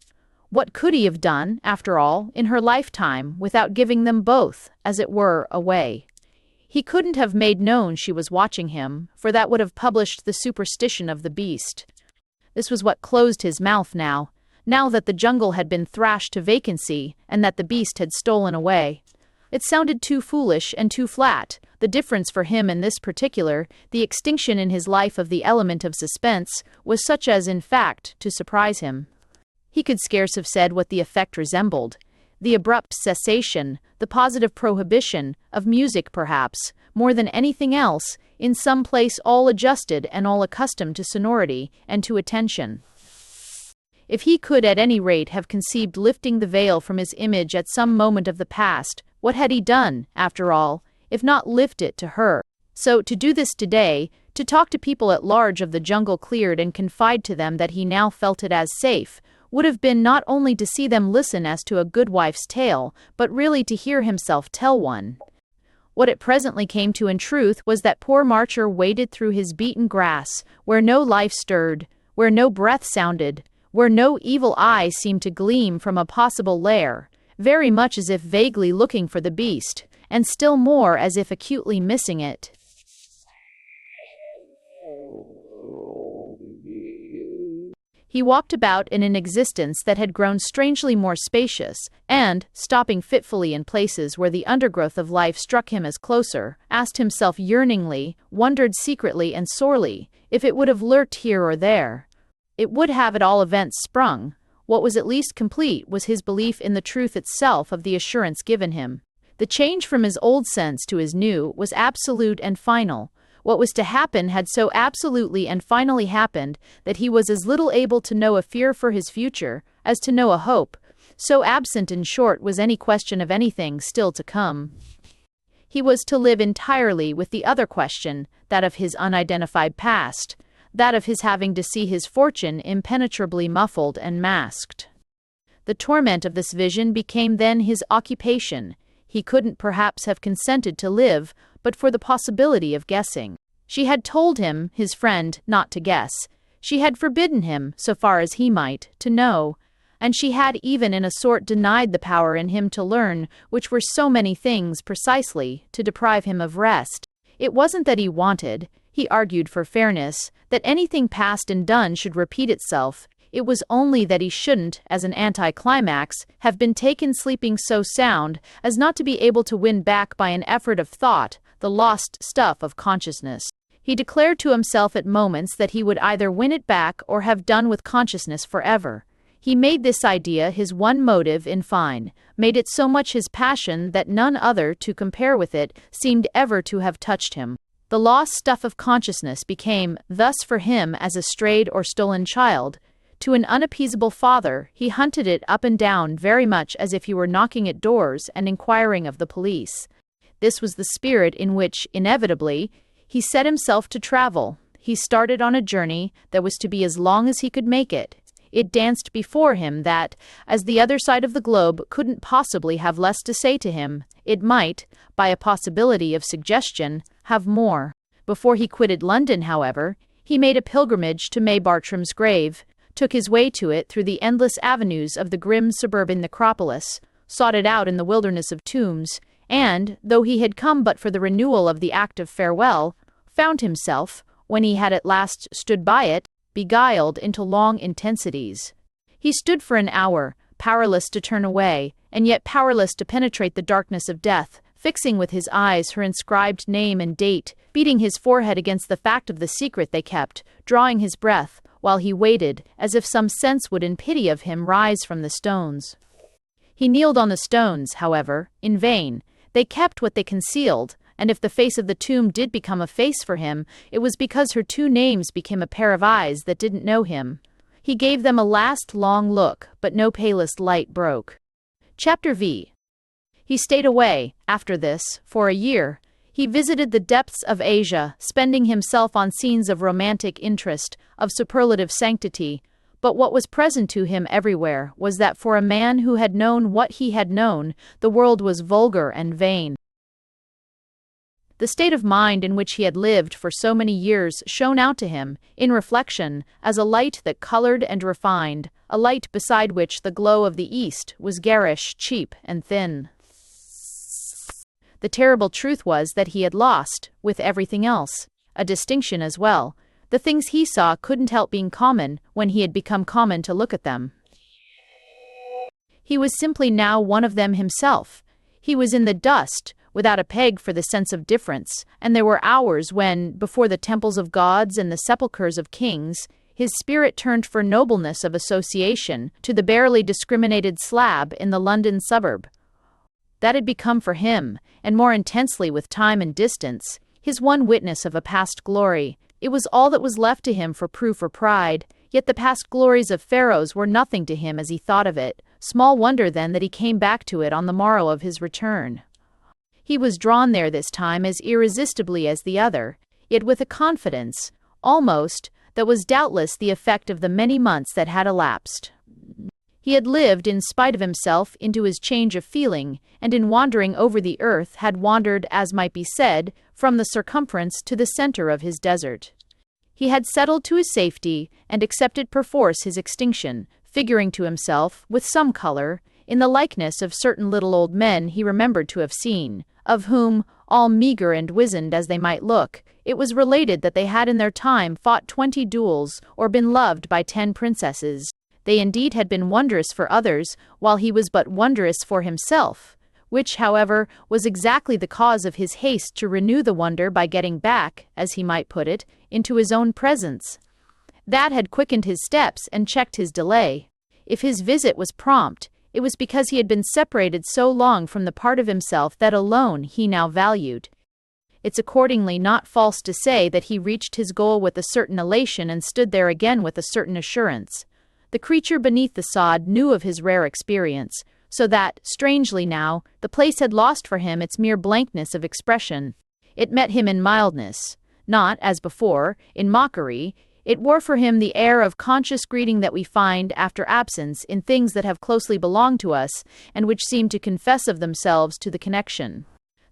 What could he have done, after all, in her lifetime, without giving them both, as it were, away? He couldn't have made known she was watching him, for that would have published the superstition of the beast. This was what closed his mouth now that the jungle had been thrashed to vacancy, and that the beast had stolen away. It sounded too foolish and too flat. The difference for him in this particular, the extinction in his life of the element of suspense, was such as, in fact, to surprise him. He could scarce have said what the effect resembled. The abrupt cessation, the positive prohibition, of music perhaps, more than anything else, in some place all adjusted and all accustomed to sonority and to attention. If he could at any rate have conceived lifting the veil from his image at some moment of the past, what had he done, after all, if not lift it to her? So, to do this today, to talk to people at large of the jungle cleared and confide to them that he now felt it as safe, would have been not only to see them listen as to a good wife's tale, but really to hear himself tell one. What it presently came to in truth was that poor Marcher waded through his beaten grass, where no life stirred, where no breath sounded, where no evil eye seemed to gleam from a possible lair, very much as if vaguely looking for the beast, and still more as if acutely missing it. He walked about in an existence that had grown strangely more spacious, and, stopping fitfully in places where the undergrowth of life struck him as closer, asked himself yearningly, wondered secretly and sorely, if it would have lurked here or there. It would have at all events sprung. What was at least complete was his belief in the truth itself of the assurance given him. The change from his old sense to his new was absolute and final. What was to happen had so absolutely and finally happened that he was as little able to know a fear for his future as to know a hope. So absent, in short, was any question of anything still to come. He was to live entirely with the other question, that of his unidentified past, that of his having to see his fortune impenetrably muffled and masked. The torment of this vision became then his occupation. He couldn't perhaps have consented to live, but for the possibility of guessing. She had told him, his friend, not to guess. She had forbidden him, so far as he might, to know, and she had even in a sort denied the power in him to learn, which were so many things precisely to deprive him of rest. It wasn't that he wanted, he argued for fairness, that anything past and done should repeat itself. It was only that he shouldn't, as an anticlimax, have been taken sleeping so sound as not to be able to win back by an effort of thought the lost stuff of consciousness. He declared to himself at moments that he would either win it back or have done with consciousness forever. He made this idea his one motive in fine, made it so much his passion that none other to compare with it seemed ever to have touched him. The lost stuff of consciousness became, thus for him as a strayed or stolen child, to an unappeasable father, he hunted it up and down very much as if he were knocking at doors and inquiring of the police. This was the spirit in which, inevitably, he set himself to travel. He started on a journey that was to be as long as he could make it. It danced before him that, as the other side of the globe couldn't possibly have less to say to him, it might, by a possibility of suggestion, have more. Before he quitted London, however, he made a pilgrimage to May Bartram's grave, took his way to it through the endless avenues of the grim suburban necropolis, sought it out in the wilderness of tombs, and, though he had come but for the renewal of the act of farewell, found himself, when he had at last stood by it, beguiled into long intensities. He stood for an hour, powerless to turn away, and yet powerless to penetrate the darkness of death, fixing with his eyes her inscribed name and date, beating his forehead against the fact of the secret they kept, drawing his breath, while he waited, as if some sense would in pity of him rise from the stones. He kneeled on the stones, however, in vain. They kept what they concealed, and if the face of the tomb did become a face for him, it was because her two names became a pair of eyes that didn't know him. He gave them a last long look, but no palest light broke. Chapter V. He stayed away, after this, for a year. He visited the depths of Asia, spending himself on scenes of romantic interest, of superlative sanctity, but what was present to him everywhere was that for a man who had known what he had known, the world was vulgar and vain. The state of mind in which he had lived for so many years shone out to him, in reflection, as a light that colored and refined, a light beside which the glow of the East was garish, cheap, and thin. The terrible truth was that he had lost, with everything else, a distinction as well. The things he saw couldn't help being common when he had become common to look at them. He was simply now one of them himself. He was in the dust, without a peg for the sense of difference, and there were hours when, before the temples of gods and the sepulchres of kings, his spirit turned for nobleness of association to the barely discriminated slab in the London suburb. That had become for him, and more intensely with time and distance, his one witness of a past glory. It was all that was left to him for proof or pride, yet the past glories of pharaohs were nothing to him as he thought of it. Small wonder then that he came back to it on the morrow of his return. He was drawn there this time as irresistibly as the other, yet with a confidence, almost, that was doubtless the effect of the many months that had elapsed. He had lived in spite of himself into his change of feeling, and in wandering over the earth had wandered, as might be said, from the circumference to the center of his desert. He had settled to his safety, and accepted perforce his extinction, figuring to himself, with some color, in the likeness of certain little old men he remembered to have seen, of whom, all meagre and wizened as they might look, it was related that they had in their time fought 20 duels, or been loved by 10 princesses. They indeed had been wondrous for others, while he was but wondrous for himself, which, however, was exactly the cause of his haste to renew the wonder by getting back, as he might put it, into his own presence. That had quickened his steps and checked his delay. If his visit was prompt, it was because he had been separated so long from the part of himself that alone he now valued. It's accordingly not false to say that he reached his goal with a certain elation and stood there again with a certain assurance. The creature beneath the sod knew of his rare experience, so that, strangely now, the place had lost for him its mere blankness of expression. It met him in mildness, not, as before, in mockery. It wore for him the air of conscious greeting that we find, after absence, in things that have closely belonged to us, and which seem to confess of themselves to the connection.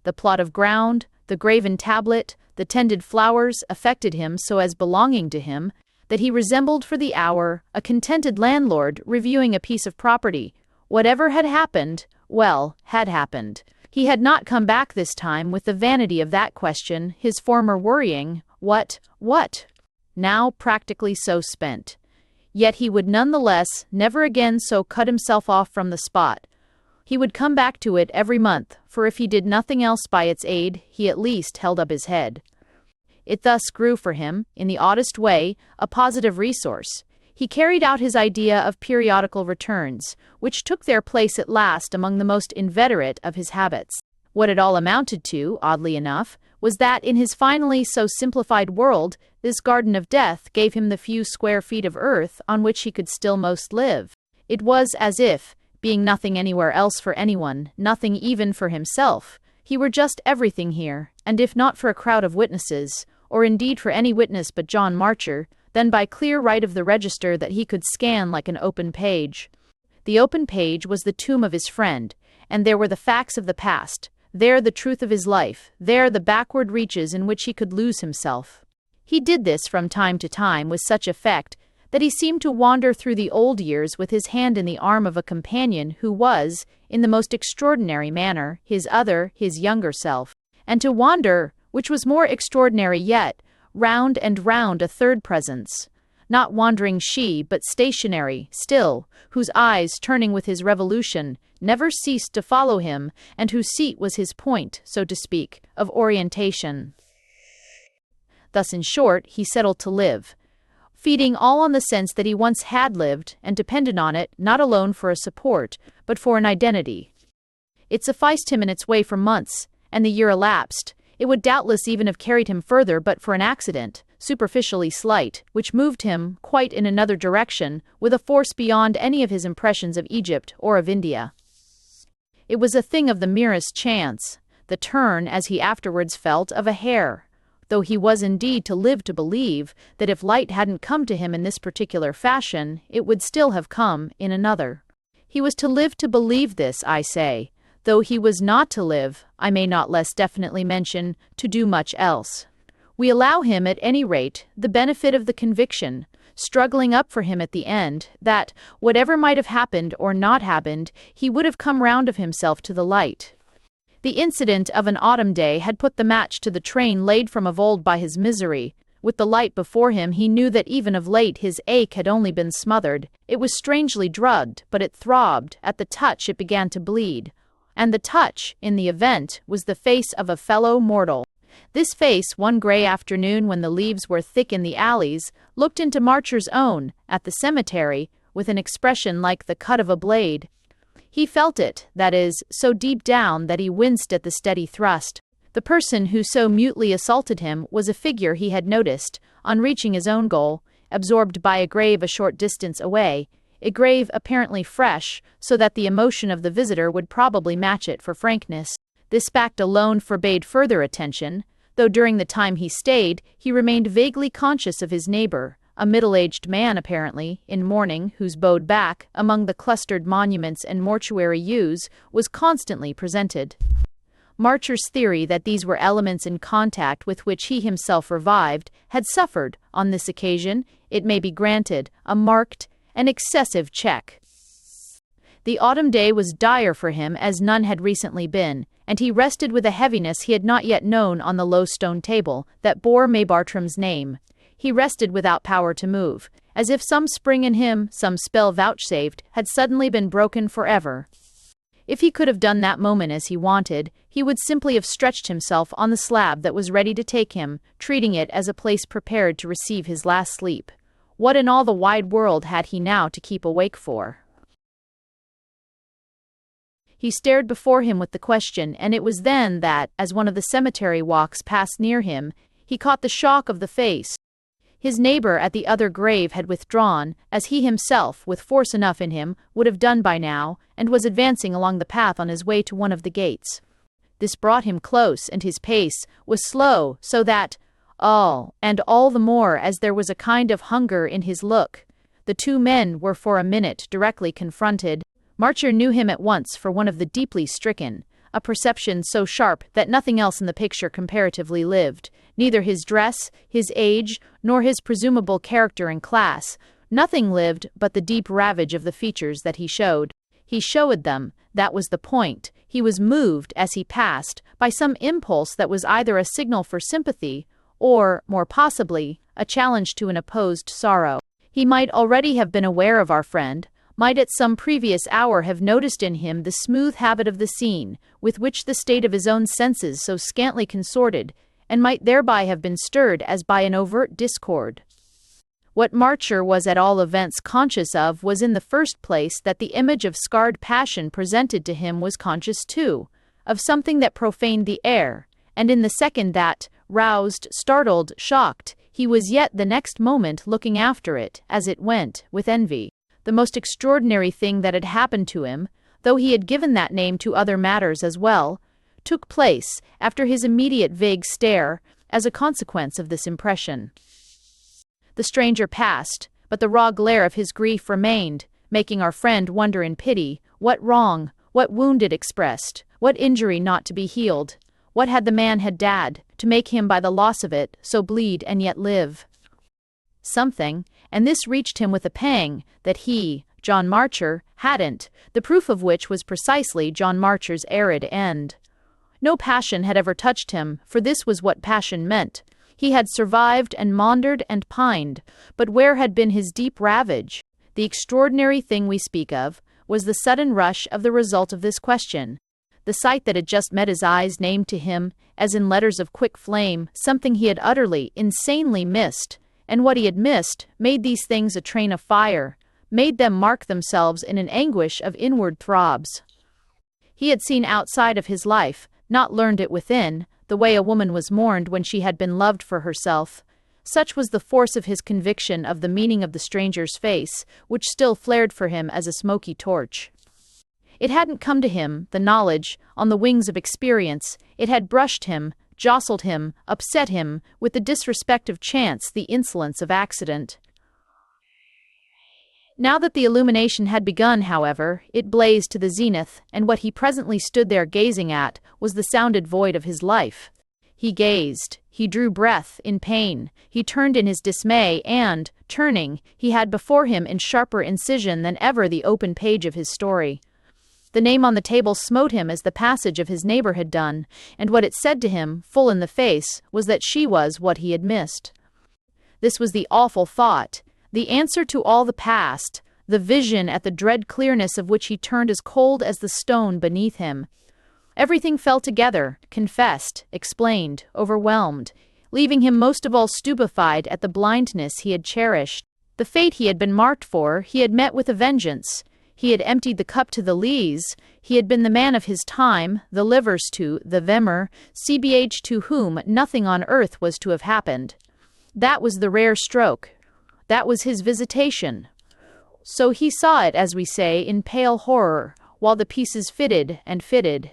The plot of ground, the graven tablet, the tended flowers affected him so as belonging to him, that he resembled for the hour a contented landlord reviewing a piece of property. Whatever had happened, well, had happened. He had not come back this time with the vanity of that question, his former worrying, what? Now practically so spent. Yet he would none the less never again so cut himself off from the spot. He would come back to it every month, for if he did nothing else by its aid, he at least held up his head. It thus grew for him, in the oddest way, a positive resource. He carried out his idea of periodical returns, which took their place at last among the most inveterate of his habits. What it all amounted to, oddly enough, was that in his finally so simplified world, this garden of death gave him the few square feet of earth on which he could still most live. It was as if, being nothing anywhere else for anyone, nothing even for himself, he were just everything here, and if not for a crowd of witnesses, or indeed for any witness but John Marcher, then by clear right of the register that he could scan like an open page. The open page was the tomb of his friend, and there were the facts of the past, there the truth of his life, there the backward reaches in which he could lose himself. He did this from time to time with such effect that he seemed to wander through the old years with his hand in the arm of a companion who was, in the most extraordinary manner, his younger self, and to wander, which was more extraordinary yet, round and round a third presence, not wandering she, but stationary, still, whose eyes, turning with his revolution, never ceased to follow him, and whose seat was his point, so to speak, of orientation. Thus, in short, he settled to live, feeding all on the sense that he once had lived, and depended on it, not alone for a support, but for an identity. It sufficed him in its way for months, and the year elapsed. It would doubtless even have carried him further but for an accident, superficially slight, which moved him, quite in another direction, with a force beyond any of his impressions of Egypt or of India. It was a thing of the merest chance, the turn, as he afterwards felt, of a hair, though he was indeed to live to believe that if light hadn't come to him in this particular fashion, it would still have come in another. He was to live to believe this, I say, though he was not to live, I may not less definitely mention, to do much else. We allow him, at any rate, the benefit of the conviction, struggling up for him at the end, that, whatever might have happened or not happened, he would have come round of himself to the light. The incident of an autumn day had put the match to the train laid from of old by his misery. With the light before him, he knew that even of late his ache had only been smothered. It was strangely drugged, but it throbbed. At the touch it began to bleed. And the touch, in the event, was the face of a fellow mortal. This face, one grey afternoon when the leaves were thick in the alleys, looked into Marcher's own, at the cemetery, with an expression like the cut of a blade. He felt it, that is, so deep down that he winced at the steady thrust. The person who so mutely assaulted him was a figure he had noticed, on reaching his own goal, absorbed by a grave a short distance away, a grave apparently fresh, so that the emotion of the visitor would probably match it for frankness. This fact alone forbade further attention, though during the time he stayed, he remained vaguely conscious of his neighbor, a middle-aged man apparently, in mourning, whose bowed back, among the clustered monuments and mortuary yews, was constantly presented. Marcher's theory that these were elements in contact with which he himself revived had suffered, on this occasion, it may be granted, a marked and excessive check. The autumn day was dire for him as none had recently been, and he rested with a heaviness he had not yet known on the low stone table that bore May Bartram's name. He rested without power to move, as if some spring in him, some spell vouchsafed, had suddenly been broken forever. If he could have done that moment as he wanted, he would simply have stretched himself on the slab that was ready to take him, treating it as a place prepared to receive his last sleep. What in all the wide world had he now to keep awake for? He stared before him with the question, and it was then that, as one of the cemetery walks passed near him, he caught the shock of the face. His neighbor at the other grave had withdrawn, as he himself, with force enough in him, would have done by now, and was advancing along the path on his way to one of the gates. This brought him close, and his pace was slow, so that, all the more as there was a kind of hunger in his look, the two men were for a minute directly confronted. Marcher knew him at once for one of the deeply stricken, a perception so sharp that nothing else in the picture comparatively lived, neither his dress, his age, nor his presumable character and class, nothing lived but the deep ravage of the features that he showed. He showed them, that was the point. He was moved, as he passed, by some impulse that was either a signal for sympathy, or, more possibly, a challenge to an opposed sorrow. He might already have been aware of our friend, might at some previous hour have noticed in him the smooth habit of the scene, with which the state of his own senses so scantly consorted, and might thereby have been stirred as by an overt discord. What Marcher was at all events conscious of was in the first place that the image of scarred passion presented to him was conscious too, of something that profaned the air, and in the second that, roused, startled, shocked, he was yet the next moment looking after it, as it went, with envy. The most extraordinary thing that had happened to him, though he had given that name to other matters as well, took place, after his immediate vague stare, as a consequence of this impression. The stranger passed, but the raw glare of his grief remained, making our friend wonder in pity, what wrong, what wound it expressed, what injury not to be healed, what had the man had dad, to make him by the loss of it, so bleed and yet live. Something, and this reached him with a pang, that he, John Marcher, hadn't, the proof of which was precisely John Marcher's arid end. No passion had ever touched him, for this was what passion meant. He had survived and maundered and pined, but where had been his deep ravage? The extraordinary thing we speak of was the sudden rush of the result of this question. The sight that had just met his eyes named to him, as in letters of quick flame, something he had utterly, insanely missed, and what he had missed made these things a train of fire, made them mark themselves in an anguish of inward throbs. He had seen outside of his life, not learned it within, the way a woman was mourned when she had been loved for herself. Such was the force of his conviction of the meaning of the stranger's face, which still flared for him as a smoky torch. It hadn't come to him, the knowledge, on the wings of experience. It had brushed him, jostled him, upset him, with the disrespect of chance, the insolence of accident. Now that the illumination had begun, however, it blazed to the zenith, and what he presently stood there gazing at was the sounded void of his life. He gazed, he drew breath, in pain, he turned in his dismay, and, turning, he had before him in sharper incision than ever the open page of his story. The name on the table smote him as the passage of his neighbor had done, and what it said to him, full in the face, was that she was what he had missed. This was the awful thought, the answer to all the past, the vision at the dread clearness of which he turned as cold as the stone beneath him. Everything fell together, confessed, explained, overwhelmed, leaving him most of all stupefied at the blindness he had cherished. The fate he had been marked for, he had met with a vengeance. He had emptied the cup to the lees, he had been the man of his time, the livers to, the vemmer, cbh to whom nothing on earth was to have happened. That was the rare stroke. That was his visitation. So he saw it, as we say, in pale horror, while the pieces fitted and fitted.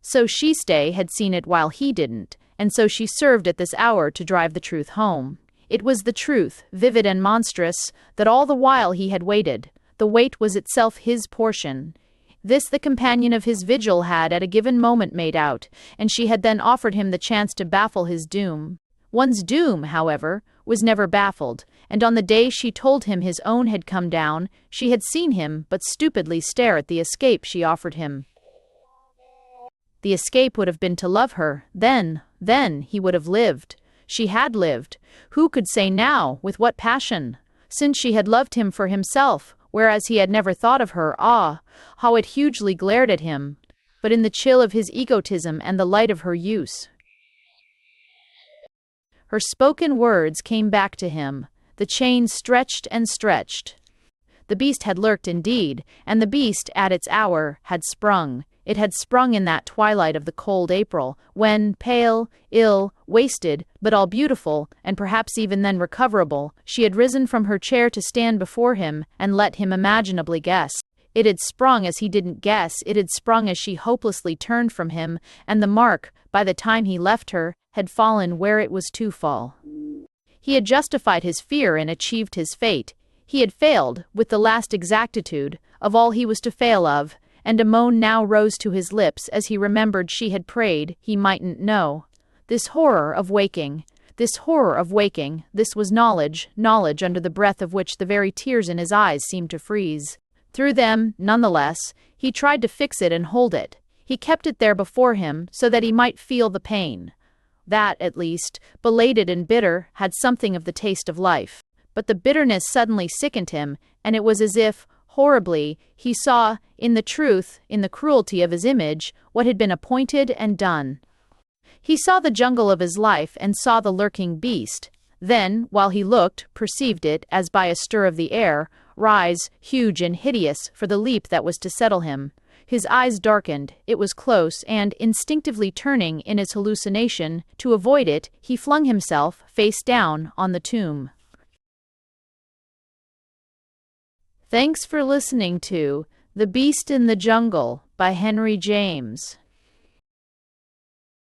So Shiste had seen it while he didn't, and so she served at this hour to drive the truth home. It was the truth, vivid and monstrous, that all the while he had waited. The wait was itself his portion. This the companion of his vigil had at a given moment made out, and she had then offered him the chance to baffle his doom. One's doom, however, was never baffled, and on the day she told him his own had come down, she had seen him but stupidly stare at the escape she offered him. The escape would have been to love her, then he would have lived. She had lived. Who could say now, with what passion? Since she had loved him for himself, whereas he had never thought of her, how it hugely glared at him, but in the chill of his egotism and the light of her use. Her spoken words came back to him. The chain stretched and stretched. The beast had lurked indeed, and the beast, at its hour, had sprung. It had sprung in that twilight of the cold April, when, pale, ill, wasted, but all beautiful, and perhaps even then recoverable, she had risen from her chair to stand before him, and let him imaginably guess. It had sprung as he didn't guess, it had sprung as she hopelessly turned from him, and the mark, by the time he left her, had fallen where it was to fall. He had justified his fear and achieved his fate. He had failed, with the last exactitude, of all he was to fail of, and a moan now rose to his lips as he remembered she had prayed he mightn't know. This horror of waking, this was knowledge under the breath of which the very tears in his eyes seemed to freeze. Through them, nonetheless, he tried to fix it and hold it. He kept it there before him so that he might feel the pain. That, at least, belated and bitter, had something of the taste of life. But the bitterness suddenly sickened him, and it was as if, horribly, he saw, in the truth, in the cruelty of his image, what had been appointed and done. He saw the jungle of his life and saw the lurking beast. Then, while he looked, perceived it, as by a stir of the air, rise, huge and hideous, for the leap that was to settle him. His eyes darkened, it was close, and, instinctively turning in his hallucination to avoid it, he flung himself, face down, on the tomb. Thanks for listening to The Beast in the Jungle by Henry James.